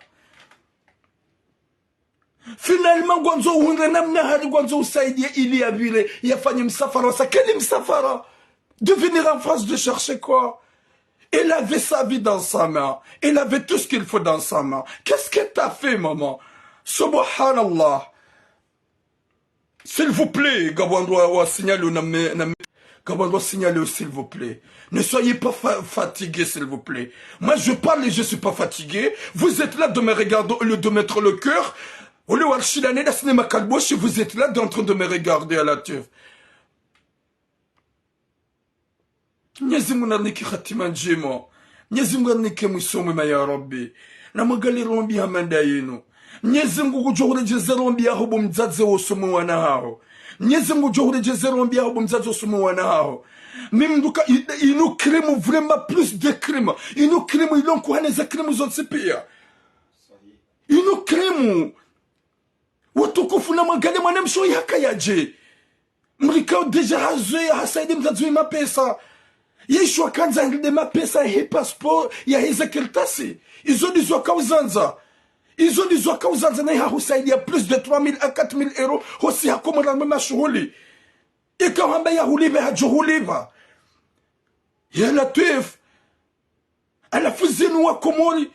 finalement gwanzo uhunde namna hari gwanzo usaidie ili ya vile yafanye msafara sa quel msafara de venir en France de chercher quoi. Elle avait sa vie dans sa main. Elle avait tout ce qu'il faut dans sa main. Qu'est-ce que t'as fait, maman? Subhanallah. S'il vous plaît, Gabon signaler, s'il vous plaît. Ne soyez pas fatigué, s'il vous plaît. Moi, je parle et je suis pas fatigué. Vous êtes là de me regarder au lieu de mettre le cœur. Au lieu de cinéma calboche, vous êtes là en train de me regarder à la tête. Mwenyezi Mungu aniki khatima njema. Mwenyezi Mungu aniki mwisome ya Rabbi. Na mwagali rombi hamanda yenu. Mwenyezi Mungu kujohurejeze rombi yaho bumzaze wosumu wana hao. Mwenyezi Mungu kujohurejeze rombi yaho bumzaze wosumu wana hao. Mimduka inu krimu vraiment plus de krimu. Inu krimu ilon kuhaneza krimu zonse pia. Inu krimu. Watukufu na mwagali mwanemsho yaka yaje. Mrikao deja hazwe hasaidi mzazi wima pesa. Yeshu akanza ngidema pesa ya passport ya hiza kirtasi. Izo ndizo kauzanza. Izo ndizo kauzanza na ya husaidia plus de 3,000 à 4,000 euros. Hosi hakumura mwema shughuli. Ika wamba ya huliva hajuhuliva. Ya Latif. Alafu zinu wa Komori.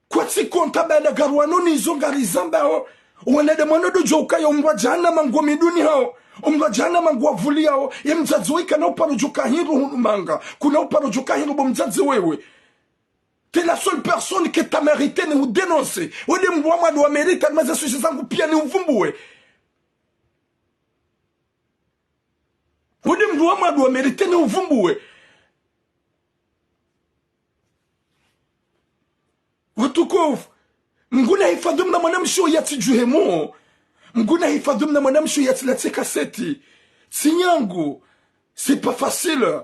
Kwa si kontaba na garuanoni izo ngari zamba ho. Wanade mwanodo joka ya umwa jana mangomiduni hao. Umwa jana mangwa vuli hao. Ya mzazi wika na uparo joka hiru hunumanga. Kuna uparo joka hiru bo mzazi wewe. T'es la seule personne que t'as mérité de nous dénoncer. Ode mbwa do Amerika maza sushi zangu pia ni uvumbuwe. Ode mbwa do Amerika ni uvumbuwe. Watukufu. Mguna hifadhum na mwanamsho yati juhemo. Mguna hifadhum na mwanamsho yati lati kaseti. Sinyangu. C'est pas facile.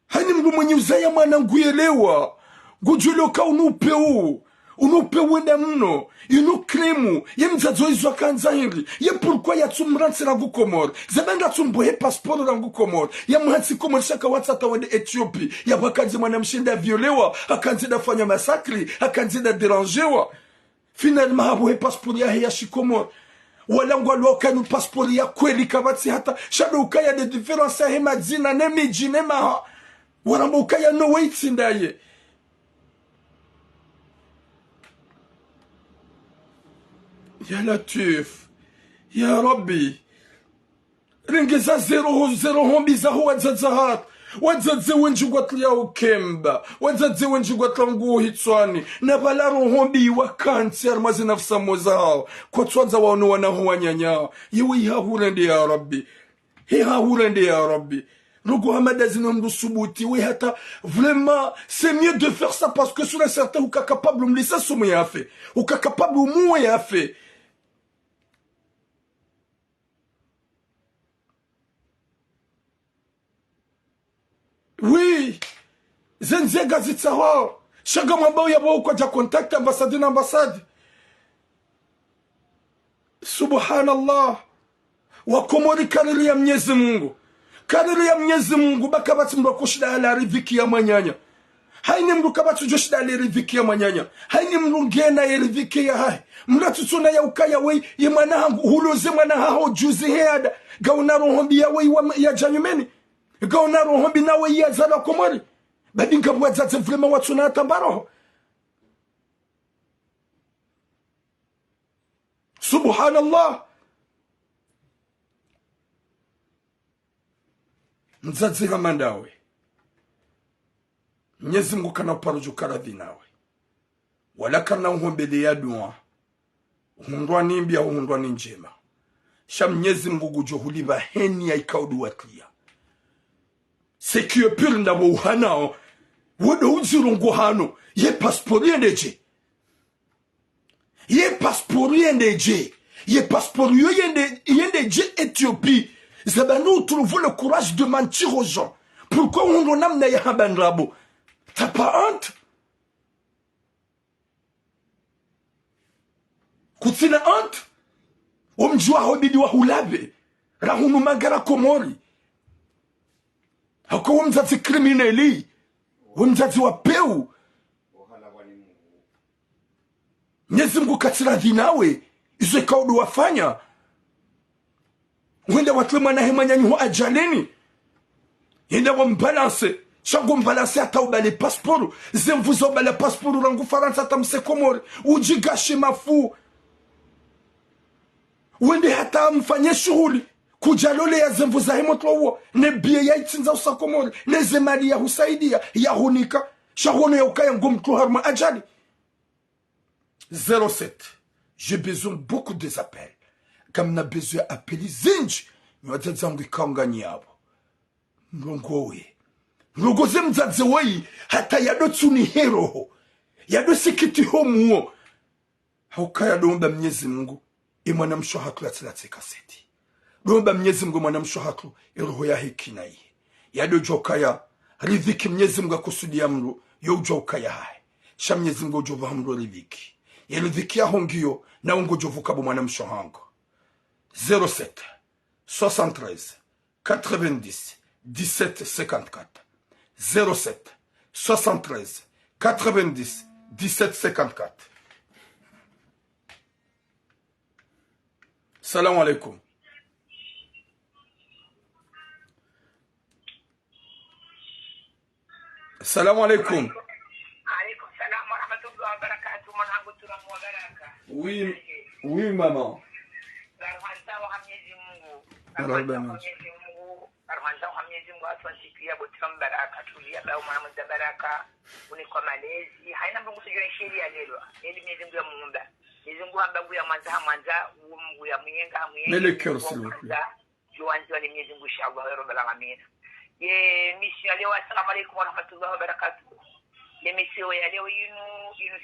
Hani mgu mwenye uzaya mwana nguyelewa. Gujuloka unupeu. Unupeu enda mno. Inu kremu. Ye mzazo izo akanza hili. Ye pourquoi ya tumransi rangu komor. Zabenda tumbohe passport rangu komor. Ya mhansi komor shaka watata wende Ethiopie. Ya wakanzi mwanamshinda violewa. Akanzi da fanya masakri. Akanzi da derangewa. Finalement habuhe passport ya heya shikomor. Wala ngwa wakanu passport ya kweli kabati hata. Shado ukaya de difference ya hema zina nemi jinema. Waramba ukaya no wait ndaye. Ya Latif. Ya Rabbi. Ringeza zero hombi za huwa zazahat. Wadzadze wenji gwatlia ukemba. Wadzadze wenji gwatla nguo hitswani. Na balaro hombi wa kansi armazi nafsa mozao. Kwa twanza wano wana huwa nyanyao. Yewe iha hurende ya Rabbi. Iha hurende ya Rabbi. Rogo hamada zinomdu subuti. Oui hata. Vraiment. C'est mieux de faire ça parce que sur un certain ou ka capable m'lisa soumu ya fait. Ou ka capable mou ya fait. Oui, zenze gazeti hao. Shaga mwambao ya bao kwa ja contact ambassade na ambassade. Subhanallah. Wakomori karili ya Mwenyezi Mungu. Karili ya Mwenyezi Mungu baka bati mwa kushida ala riziki ya manyanya. Haini mru kabatu joshida ala riziki ya manyanya. Haini mru ngena ya riziki ya hai. Mra tutuna ya ukaya wei ya manahangu huloze manahaho juzi heada. Gaunaro hombi ya wei ya janyumeni. Gauna rohombi nawe ya zala komori. Badinka wadzadze vraiment watsuna tambaro. Subhanallah. Mzadze hamandawe. Mwenyezi Mungu kana paruju karadhi nawe. Wala kana uhombele ya dua. Uhundwa nimbia uhundwa ninjema. Sha Mwenyezi Mungu gujohuliba heni ya ikaudu watlia. C'est que pur ndabo uhanao. Wodo uzirongo hano. Ye passport yendeje. Ye passport yendeje. Ye passport yendeje Éthiopie. Zabano trouve le courage de mentir aux gens. Pourquoi on n'a pas ya bandrabo? T'as pas honte? Kutina honte? Omjua hobidi wa hulabe. Rahunu magara komori. hauko mzazi kriminali mzazi wa peu Mwenyezi Mungu katsiradhi nawe izo ikaudu wafanya wenda watwe mwana hemanyanyi wa ajaleni yenda wambalance shangu mbalance hata ubale pasporu zemvuza ubale pasporu rangu Faransa hata msekomori ujigashe mafu wende hata mfanye shughuli kujalole ya zemvuza hemotwa uo ne biye ya itinza usakomori ne zemali ya husaidia ya hunika shahono ya ukaya ngumtu harma ajali 07 j'ai besoin beaucoup des appels comme na besoin appeli zinji nyote zangu ikaungani yabo mlongowe mlongoze mzaze wei hata yado tsuni hero yado sikiti homuo haukaya domba Mwenyezi Mungu imwana mshohatu latilate kaseti domba Mwenyezi Mungu mwana mshohatu iroho ya hekina hii yado jokaya ridhiki Mwenyezi Mungu akusudia mru yo jokaya hai sha Mwenyezi Mungu jova mru ridhiki ridhiki ya hongiyo na ungo jovuka bo mwana mshohango 07 73 90 17 54 07 73 90 17 54. Salam alaikum. Salam alaikum. Alaikum salam wa rahmatullahi wa barakatuh. Mwanangu tunamu wa baraka. Oui, oui maman. Arwanza wa Mwenyezi Mungu. Arwanza wa Mwenyezi Mungu atuansikia botiram baraka tulia bao Muhammad baraka uniko malezi haina Mungu sijua sheria lelo ili Mwenyezi Mungu ya muumba Mwenyezi Mungu ambaye ya mwanza Mungu ya mwenga Mele cœur s'il vous plaît. Joanzo ni Mwenyezi Mungu inshallah rabbal alamin. Ye mission leo assalamu alaykum wa rahmatullahi wa barakatuh. Ye mission ya leo inu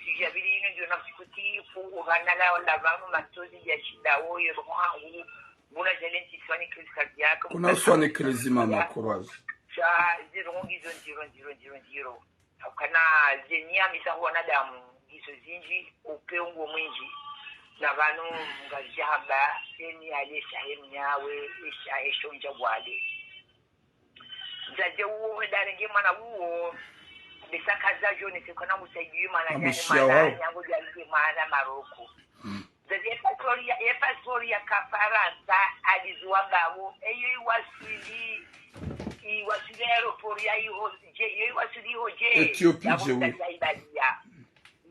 sijabili inu ndio nafsikuti fu ganala wala vanu matozi ya shida oyo rohangu buna jalenti swani kristi yako Kuna swani krizi mama courage. Cha 0 hakana zenia misango wanadamu gizo zinji upeungo mwingi na vanu ngajaba eni alesha hemnyawe isha eshonja bwale zaje uwe darenge mana uwo bisaka joni sikona musaidiwe mana nyane yango jalike mana Maroko zaje pastori ya Kafaransa alizuambao eyo iwasili aeroport ya iwasili hoje Ethiopia jewe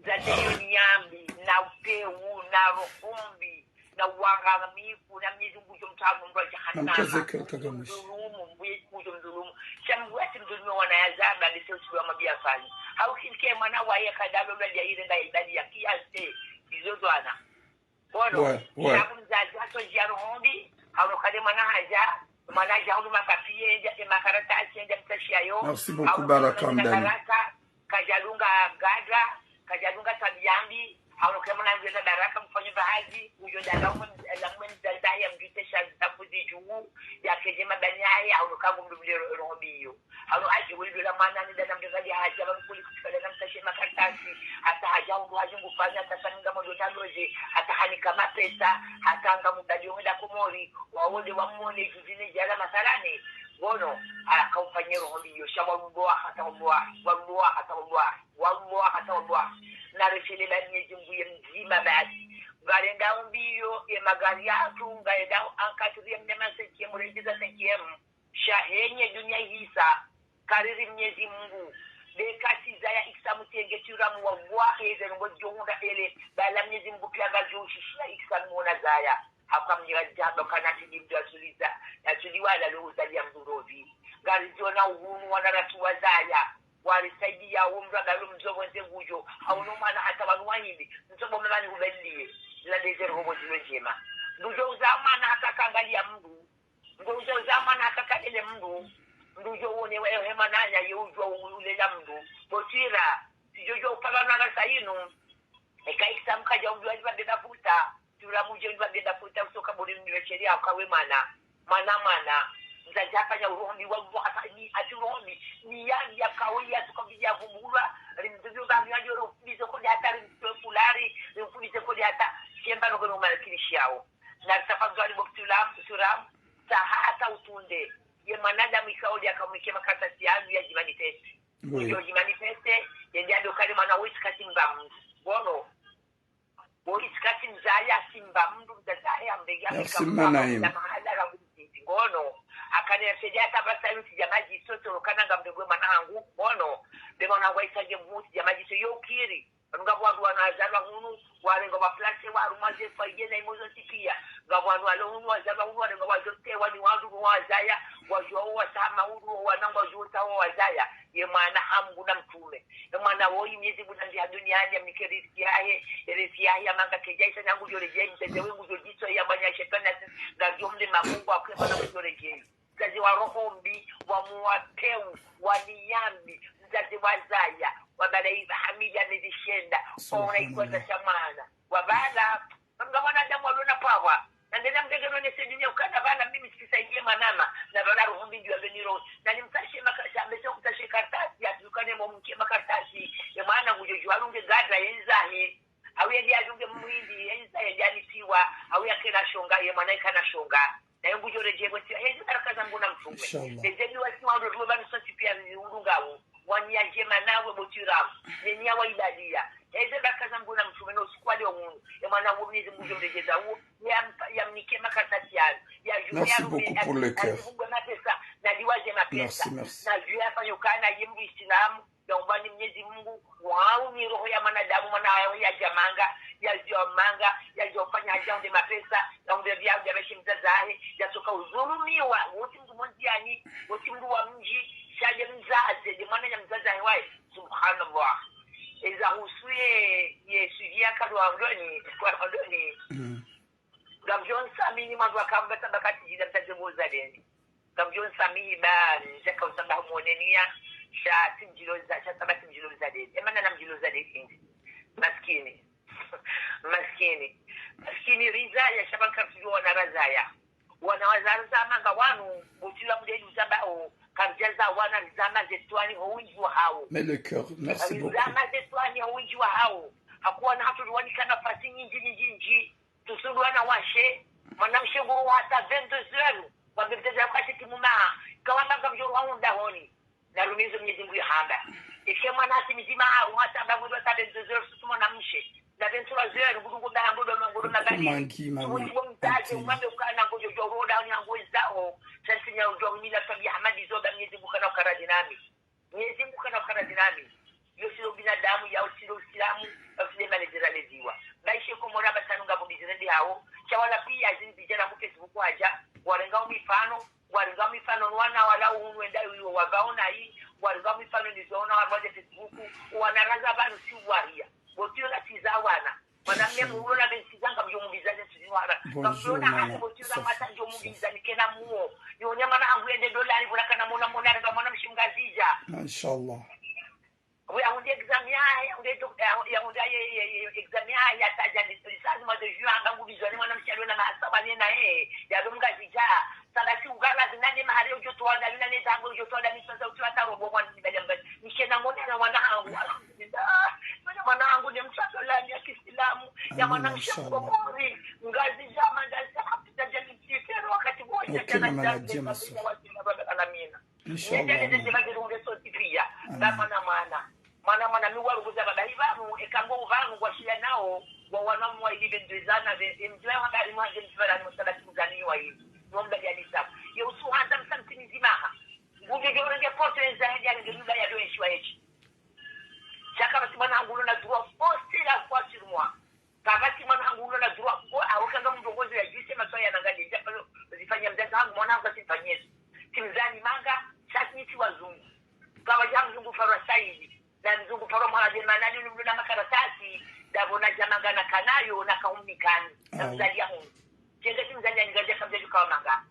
zaje nyambi na upeu na rohumbi na uangamifu na Mwenyezi Mungu mtamu ndo jahannama namkazekera kagamushi mbuye kujo mdhulumu chambu asimdhulumu wanayazaba lisio mabia fani haukike mwana waye kadalo ndia ile nda idadi ya kiasi izozo ana bono mzazi ato jarohombi haukale mwana haja hudu makapie ndia makaratasi ndia mtashia yo merci beaucoup baraka mdani kajalunga gadra kajalunga tabiambi haukale mwana ndia daraka mfanye baadhi ujo dalamu mzalda ya mjutesha tafuzi juu ya kejema banyai haukale mdubile rohombiyo halo aje wewe la maana ni dada mjazali haja mkuli kutikala na mtashia makaratasi hata haja hudu haja ngufanya hata ninga mojo taloje hata hanika mapesa hata anga mudaji wenda kumori waone wamone juzine jala masalani bono akaufanyia rohombiyo shawaruboa hata waboa na refele la Mwenyezi Mungu mzima basi garenda mbio ya magari yatu ngaenda ankatria mnyama senkie murejeza senkie shahenye dunia hisa kariri Mwenyezi Mungu dekati zaya iksamutenge turamu wa waheze ngo jonda ele bala Mwenyezi Mungu pia ngajishishia iksamuona zaya hakamnyira jado kana tijibdu asuliza asuliwala lo uzalia mdurovi gari zona uhunu wanaratuwa zaya walisaidia umra galo mzogo nzengujo hauno maana hata wanwahili mzogo mlani ubelie la dezero hobo njema ndujo zamana hata kaangalia mndu ndujo zamana hata kadele mndu ndujo wone wewe hema nanya yujwa ulela mndu botira sijojo pala na sainu ekaisa mkaja umjwa ni benda futa turamuje ni benda futa kutoka bodi ni sheria akawe mana nzajafanya urohombi wa hatani aturohombi ni yani ya kawia tukabija vumbura rimzuzo bangi ajoro bizo kodi hatari fulari rimfulize kodi hata kiemba no malakilishi yao na tafadhali boktulam suram hata utunde ye manada mikaodi akamwekea makata Joji manifeste yende adokali mwana wisikati mbamu bono wisikati mzaya simba mndu mzazahe ambega na mahala rangu bono akaneseja tabasa uti jamaji soto lokana ngamdegwe manangu bono bemona ngwaisage muti jamaji so yokiri ngabwandu wanazalwa hunu walenga baplace warumaze faijena imozo tipia ngabwandu alonu wazalwa hunu walenga wajote wani wandu wazaya wajo wasama hunu wanangwa juta wazaya ye mwana hamgu na mtume ye mwana woi miezi bunandi ya duniani ya mikerisi yahe eresi yahe ya manga kejaisa nyangu joreje mtende wengu jojiso ya banya shetani na jomle mamungu wa kwema na kujoreje mzazi wa roho mbi wa muwapeu wa niyambi mzazi wa zaya wabala hamida nizishenda wanaikuwa shamana wabala mgamana damu walona pawa na ndena mdege none sedunia ukana bala mimi sikisaidie manama na bala ruhumbi ndio aveniro na nimtashe makasha amesha kutashe kartasi atukane mumke makartasi ya maana ngujojo alunge gadra yenzahe au yende alunge mwindi yenza yende tiwa au yakena shonga ye maana ikana shonga na ngujo reje kwa hizo baraka zangu na mtume ndezeni wasi wa ndio bani sasa pia urungawo wanya jema nawe botiramu nenya wa ibadia eze bakaza nguna mtume no sikwali omuntu emana ngobnizi ngujo regeza wo ya mnike makatati ya julia rume mapesa na liwaje mapesa na juu hapa yokana yimbu islamu yaombani Mwenyezi Mungu wao ni roho ya manadamu mwana ya jamanga ya jomanga ya jofanya haja mapesa na ndio vya mzazahe ya soka udhulumiwa wote mtu mmoja wote mtu wa mji shaje mzazi de mwana ya mzazi wao subhanallah eza husuye yesudia kadwa ndoni kwa ndoni Gamjon Sami mwa kamba tabakati jida mtajemoza deni Gamjon Sami ba njaka usamba muonenia sha timjiloza sha tabati mjiloza deni emana na mjiloza deni maskini riza ya shabaka tuliwa na razaya wanawazaza manga wanu butila mdeni uzambao kamjaza wana zama zetwani huinjwa hao mais le cœur merci beaucoup zama zetwani huinjwa hao hakuwa na hatu ruwani kana fasi nyingi tusudwana washe mwanamshe nguru hata 22h wabeteza kwa timuma kawamba kamjoro wangu ndahoni na rumizo Mwenyezi Mungu hamba ikema nasi mzima hata babu hata 22h tusumona mshe na 23h ngudu ngoro na bani mungu mtaje umame ukana ngojo joroda ni angozao sasa nya ujo mila tabi Hamadi zoga Mwenyezi Mungu kana ukara dinami Mwenyezi Mungu kana ukara dinami yosilo binadamu ya usilo Islamu afile manejeleziwa baishe ko mora batanunga bubizende hao chawala pia zinbijana ku Facebook haja warenga mifano wana wala unwenda hiyo wagaona hii warenga mifano nizona wabaje Facebook wanaraza banu si waria botio la tizawana mwanamke muona bensizanga byomubizane tuziwara kamjona hata botio la mata byomubizane kena muo yonyama na angwende dolari buraka na mona nga mwana mshingazija inshallah oui on dit examen ya taja lisali mwa de juin bangu bizone mwana mshalo na masaba nena ya domga jija sala si ugara zinane mahali ujoto wala nane tango ujoto wala ni sasa utata robo mwana nibelamba nishena mona na mwana wangu mwana wangu ni mtoto la ya Kiislamu ya mwana mshako mori ngazi jama ndaza hapita jani tikero wakati moja kana alamina mwana miwaruguza badaivamu ekango uvangu gwashia nao wa wanamu wa ilibe ndwezana mjua wakari mwaje mfara ni msalati mzaniwa hivi nomba ya nisabu ya usuhanda msamti nizimaha nguge georenge pote nzahendi ya ngeruda ya doenshwa hechi chaka basi mwana angulo na duwa poste la kwa sirumwa kabati mwana angulo na duwa kwa awakanga mdongozi ya juise maswa ya nangali japalo zifanya mzazi hangu mwana hangu asifanyesu timzani manga shakniti wazungu kawa jamzungu farasaidi na mzungu faro mwanaje manani na makaratasi dabona jamanga na kanayo na kaumikani na mzalia mungu chenge timzani angalia kabla yukawa manga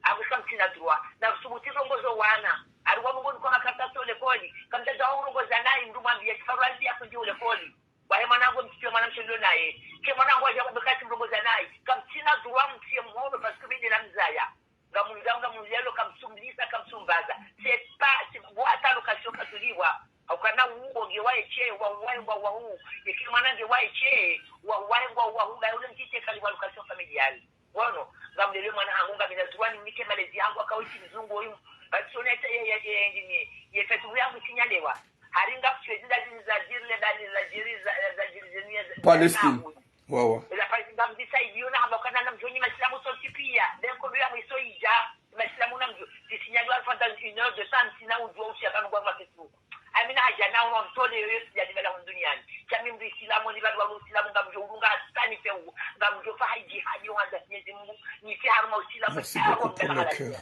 abusamtina duwa na subutizo ngozo wana alikuwa mungu kwa makaratasi ole koli kamta dawo ngoza naye ndumwambia farazi yako ndio ole koli wahe mwanangu mtio mwanamsho ndio naye ke mwanangu aje kubekati ngoza naye kamtina duwa mtie muombe pasikubidi na mzaya ngamunzanga munzelo kamsumlisa kamsumbaza c'est pas bwata lokashoka tuliwa aukana uo ngewae che wa uwaengwa wa huu ikimana ngewae che wa uwaengwa wa huu na ule mtite kali wa lokashoka mediali wono ngamdele mwana hangunga minazwani mike malezi yangu akawiti mzungu huyu basoneta ye fetu yangu sinyalewa haringa kuchezeza zile bali za Palestine wawa la palinga mdisa idiona habakana na mjoni masilamu soti pia denko bila mwiso ija masilamu na mjo sinyalwa alfanta 1 heure de temps sina ujua usiaka ngwa kwa Facebook amina hajana uno mtole yoyote ya dibela mduniani chami mdu islamu ni badu wa islamu nga mjo urunga stani fengu nga mjo fahaji haji wanda nyezi mungu ni fi harma usilamu merci beaucoup pour le cœur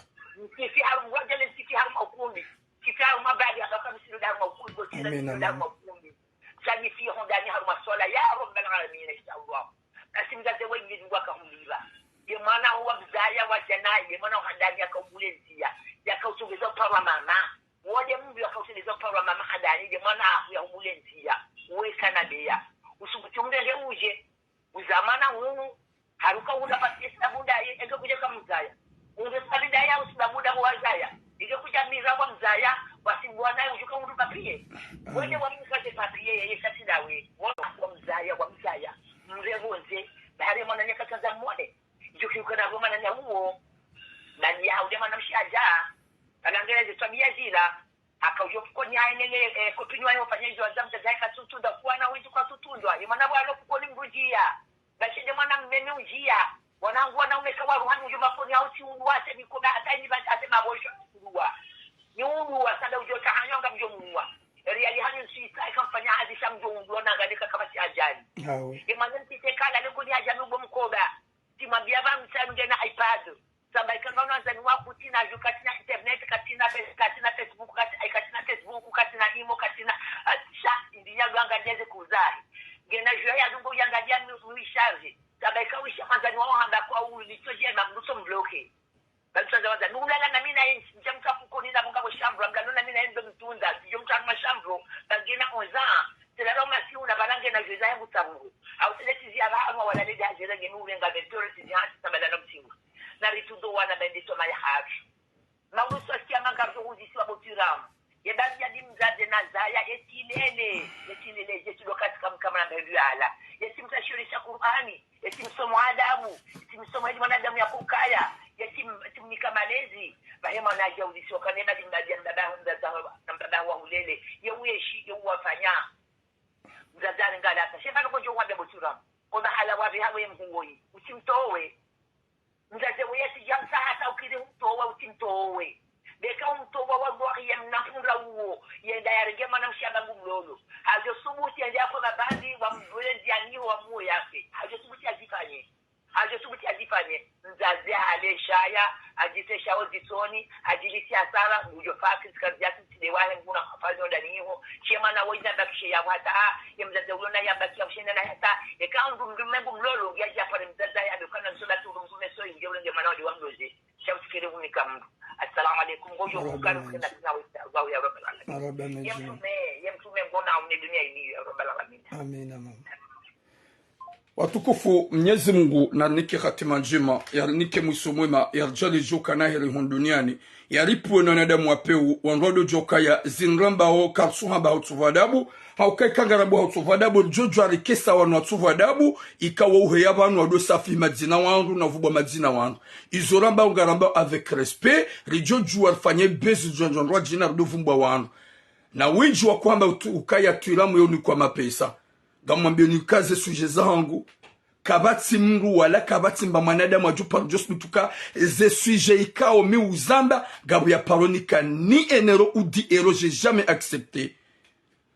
ni fi harma wajale si fi harma ukundi si fi harma badi abaka msilu harma ukundi amin harma ukundi chami fi hondani harma sola ya rabbal alamin inshallah asimgaze wengi ndwa kahumliba ye mwana huwa mzaya wa jana ye mwana handani akaubulezia yakautungeza para mama wode mbi akautungeza para mama handani ye mwana ya ubulezia we kana beya usubutumde uje uzamana huu haruka unda patisa muda ye enge kuja kama mzaya unge sabida ya usibamuda wa zaya ige kuja mira wa mzaya wasibwana ujuka undu papie wode wa mkate papie ye satidawe wa mzaya mrevonze bahari mwana nyaka kaza mwone joki ukana goma na nyawo na nyao dema na mshaja anangeleza tabia zila akaujo kukonya nene kupinywa yo fanyaji wa zamta zaika tutunda kuana wetu kwa tutundwa imana bwana kukoni mrujia basi dema na mmeme ujia wanangu wanaumeka wa ruhani ujuma koni auti uwase mikoba hata ni basi mabosho kuwa ni uwa sada ujo kahanyonga mjomuwa reali hanyu sita ikamfanya hadi shamjo na ngadika kama si ajali imana ntitekala leko ni ajali ubo mkoba timambia ba mtsange na iPad sabai kanga unazani wako tina jukatina internet katina Facebook katina Facebook katina imo katina sha ndiya ganga ndeze kuzari gena jua ya dungo yanga dia nuisharge sabai ka wisha manzani wao handa kwa ulitoje na mruso mbloke batsanza waza nulala na mina njamka fukoni na munga boshambro ngano na mina ndo mtunda sio mtana mashambro bagena onza tela masi una balange na jeza yangu tabu au seleti zia ba wala lede ajira ngenu wenga vetoro tizianti sabala na mtingu na ritudo wana bendito mali hafi mauso asia mangazo uzisi wa botiram ye bazi ya dimzaze na zaya etilele jetu katika kama na mbele yesimtashirisha Qur'ani yesimsomo adabu yesimsomo hadi mwanadamu ya kukaya yesimnika malezi bahema na jaudisi wakanena dimbadia mbaba na mbaba wa ulele yeweshi yewafanya mzazani ngalata sheba no kojo wabe botiram ona hala wabe hawe mhungoi usimtowe mzaze weyesi jamsa hata ukiri mtowa usimtowe beka mtowa wa bwari ya mnafura uo yenda yarigema na mshaba ngumlolo hajo subuti yenda kwa mabandi wa mbwezi ya niho wa muo yake hajo subuti azifanye mzaze aleshaya ajitesha ozitoni ajilisi asara ngujo fakis kazi yake tidewahe nguna kafazi ondani hiho chema na wajina bakishe ya wata ya mzaze ulona ya baki ya mshenda na hata eka mmengu mlolo ya japare mzaze ya bekana msola turu mzume so inge ulenge manawadi wa mloze shabutikere unika mdu assalamu alaikum ngojo kukanu kena kina wau ya rabbal alamin yemtume mbona umne dunia ili ya rabbal alamin amina mama watukufu Mwenyezi Mungu na nike hatima njema ya nike mwiso mwema ya rjali joka na heri duniani ya ripu na nadamu wapeu wanrodo joka ya zinramba ho karsuhamba hotuvadabu haukai kangarabu hotuvadabu jojo alikesa wanu watuvadabu ikawa uheya wanu wado safi madzina wandu na vubwa madzina wandu izoramba ungaramba avec respect rijoju warfanye bezi jonjonrwa jina rudovumbwa wandu na winji wa kwamba ukaya tuilamu yoni kwa mapesa gamwambia nikaze suje zangu kabati mru wala kabati mba mwanadamu wajupa just mituka ze suje ikao mi uzamba gabu ya paronika ni enero ou di ero j'ai jamais accepté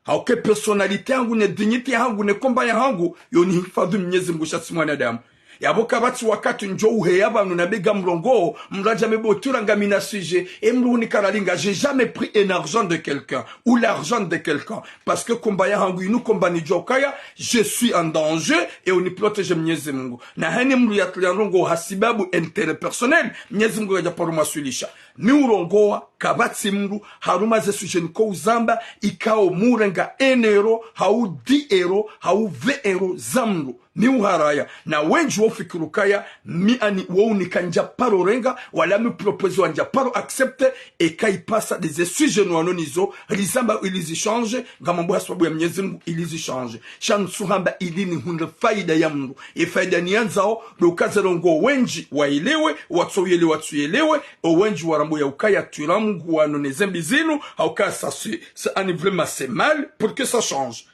hauke personalite hangu ne dignité hangu ne komba ya hangu yoni hifadhu Mwenyezi Mungu shasi mwanadamu yabo kabati wakati njo uheyaba nunabega mrongo mraja mebotura ngamina suje emru ni karalinga j'ai jamais pris un argent de quelqu'un ou l'argent de quelqu'un parce que kombaya hangu inu kombani jokaya je suis en danger et on y protège Mwenyezi Mungu na hani mru yatlianrongo hasibabu intérêt personnel Mwenyezi Mungu ya paruma sulisha mi urongoa kabati mru haruma ze suje niko uzamba ikao murenga 1 euro hau 10 euro hau 20 euro zamru mi uharaya na wenji wo fikirukaya mi ani wo unikanja paro renga wala mi propose wanja paro accepte e kai pasa des excuses noanonizo rizamba ilizi change ngamambo sababu ya Mwenyezi Mungu ilizi change shan suhamba ilini hunde faida ya Mungu e faida nianzao do kazerongo wenji waelewe watsoyele watsuyelewe o wenji warambo ya ukaya turamu wanonezembi zinu au ka ça c'est vraiment c'est mal pour que ça change.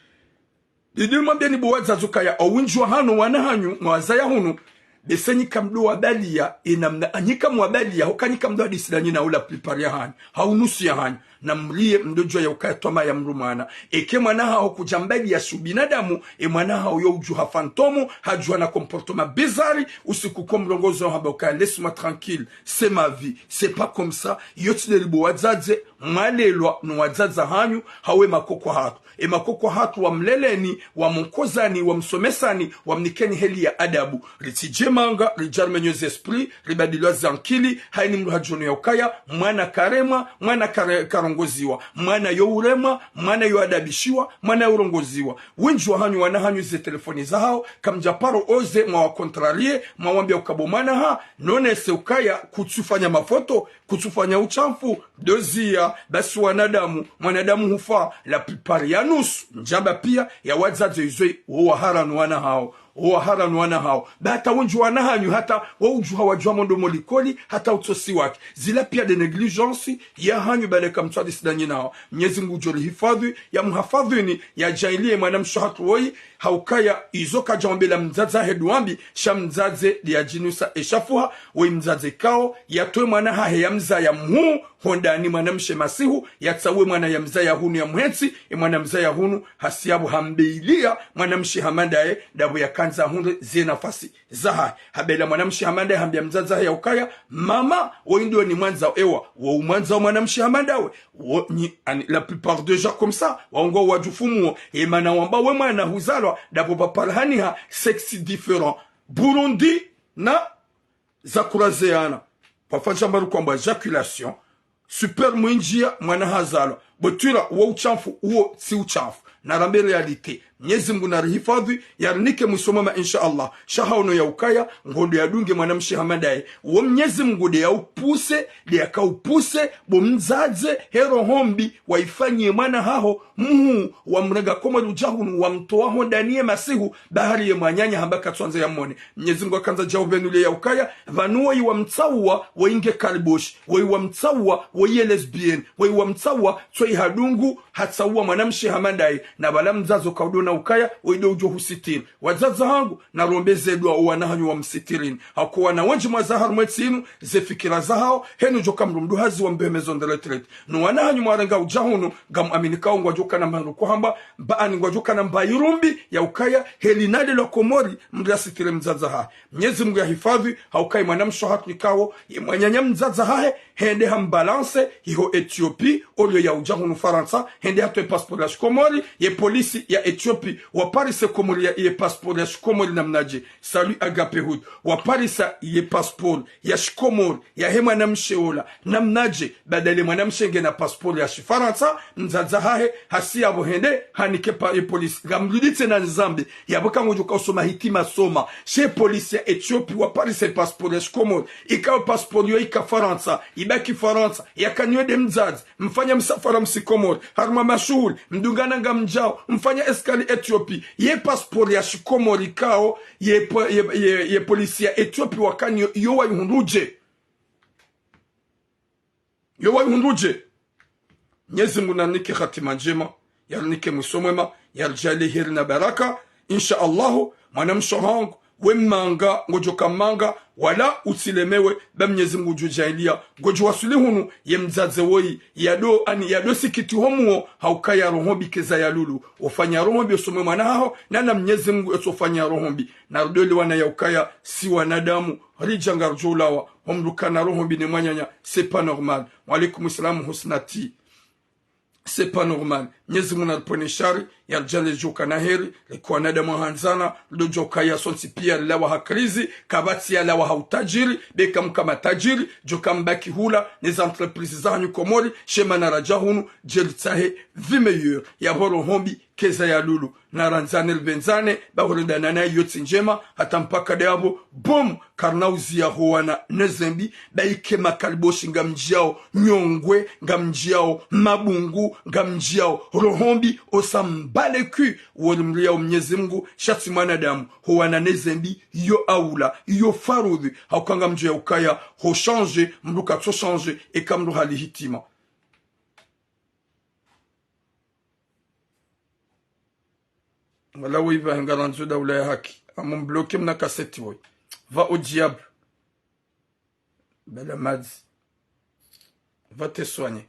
Didima bien ibuwaza zukaya owinjwa hano wanahanyu mwazaya hunu besenyi kamdo wabalia inamna anyika mwabalia hokanyika mdo hadisidani na ula plupart ya hanyu haunusu ya hanyu na mlie mdojwa ya ukaya toma ya mrumana eke mwanaha hokujambali ya subinadamu mwanaha uyo ujuha fantomu hajua na comportement bizarre usiku kwa mrongozo haba ukaya laisse-moi tranquille c'est ma vie c'est pas comme ça yoti delibu wadzadze mwalelwa nwadzadza hanyu hawe makoko hatu makoko hatu wa mleleni wa mkozani wa msomesani wa mnikeni heli ya adabu ritijemanga rijarmenyoz esprit ribadilwa zankili haini mruhajonu ya ukaya mwana karema mwana karongoziwa mwana yourema mwana yoadabishiwa mwana yorongoziwa winjwa hanyu wana hanyu ze telefoni za hao kamjaparo oze mwa wakontralie mwa wambia ukabomana ha none se ukaya kutufanya mafoto kutufanya uchamfu dozia basi mwanadamu hufa la plupart ya nusu njaba pia ya wadzadzo izoi waharanu wana hao bata wenju wana hanyu hata waujuha wajua mondo molikoli hata utosi wake zila pia de negligence ya hanyu baleka mtwadi sidanyi nao Mwenyezi Mungu jori hifadhi ya mhafadhini ya jailie mwana mshahatu woi haukaya izoka jambela mzaza hedwambi shamzaze ya jinusa eshafuha woi mzaze kao yatoe mwana hahe ya mza ya mhu hondani mwana mshe masihu yatsawe mwana ya mza ya hunu ya mwensi mwana mza ya hunu hasiabu hambeilia mwana mshe hamandaye dabu ya kanza hunu zie nafasi zaha habela mwana mshe hamandaye hambia mzaza ya ukaya mama woindio ni mwanza ewa wa mwanza mwana mshe hamandawe la plupart de gens comme ça waongo wajufumu mana wamba we mwana huzalwa dabu papalhaniha sexy différent Burundi na zakurazeana pafanja maru kwamba ejaculation super mwinjia mwana hazalo botura wa uchamfu uo si uchamfu na rambe realite Mwenyezi Mungu narihifadhi yarnike musomama insha Allah shahauno ya ukaya ngondo ya dunge mwanamshi hamandaye uo Mwenyezi Mungu de ya upuse de ya kaupuse bo mzaze hero hombi waifanyie mwana haho muhu wa mrega koma lujahunu wa mtoa hondanie masihu bahari ya mwanyanya hambaka tuanze ya mwone Mwenyezi Mungu akanza jaubenule ya ukaya vanuwa iwa mtsawa wa inge kariboshi wa iwa mtsawa wa iye lesbian wa iwa mtsawa tsoi hadungu hatsawa mwanamshi hamandaye na bala mzazo kaudona ukaya oido ujo husitiri wazaza hangu na rombeze dua wanahanyu wa msitirini hakuwa na wanji mwazahar mwetsinu ze fikira zahao henu joka mrumduhazi wa mbehe maison de retraite no wanahanyu mwarenga ujahunu gam aminika ungwa joka na mbangu kuhamba baani ngwa joka na mbayurumbi ya ukaya helinade lo komori mriasitiri mzaza hae Mwenyezi Mungu ya hifadhi haukai mwanamsho hatu ikawo ye mwanyanya mzaza hae hende hambalance hiho Ethiopie olio ya ujahunu Faransa hende hatu passport ya shikomori ye polisi ya Ethiopie waparisa komori ya passport ya shikomori na mnaje salu agape hud waparisa ye passport ya shikomori ya hema na msheola na mnaje badale mwanamshenge na passport ya shifaransa mzaza hae hasi abo hende hanike pa ye polisi gamludite na nzambi yaboka ngojuka usoma hitima soma she polisi ya Ethiopie waparisa passport ya shikomori ikawa passport yo ika Faransa ibaki Faransa yakanywe de mzazi mfanya msafara msikomori harma mashuhuri mdungana ngamjao mfanya eskali Ethiopie ye passport ya shikomori kao ye polisi ya Ethiopie wakani yowa yuhunduje Mwenyezi Mungu nanike khatima njema yarnike musomema yarjali heri na baraka insha Allah mwanamsho hangu wemanga ngojoka manga wala usilemewe ba Mwenyezi Mungu jujailia gojo wasulihunu ye mzaze woi yado sikiti homuo haukaya rohombi keza ya lulu ufanya rohombi usome mwana hao na Mwenyezi Mungu etofanya rohombi na rudoli wana ya ukaya si wanadamu rijanga rjulawa homruka na rohombi ni mwanyanya c'est pas normal wa alaikum salam husnati c'est pas normal. Nyezi muna alpone shari, ya jale joka na heri, likuwa nada mahanzana, lo joka ya sonsi pia lawa hakrizi, kabati ya lawa hautajiri, beka mkama tajiri, joka mbaki hula, neza entreprise zanyu komori, shema na rajahunu, jelitahe, vimeyur, ya horo hombi, keza ya lulu, na ranzane lbenzane, bahore danana yoti njema, hata mpaka deabo, boom, karnauzi ya huwana nezembi, baike makaliboshi nga mjiao, nyongwe, nga mjiao, mabungu, nga mjiao, rohombi, osambale ku, walimria Mwenyezi Mungu, shati mwanadamu, huwana nezembi, yo aula, yo farudhi, haukanga mjia ukaya, ho change, mluka to change, eka mlu hali hitima. Wala oui va ngaranzo da ula haki. Amon bloqué mna cassette oui. Va au diable. Belle Mads. Va te soigner.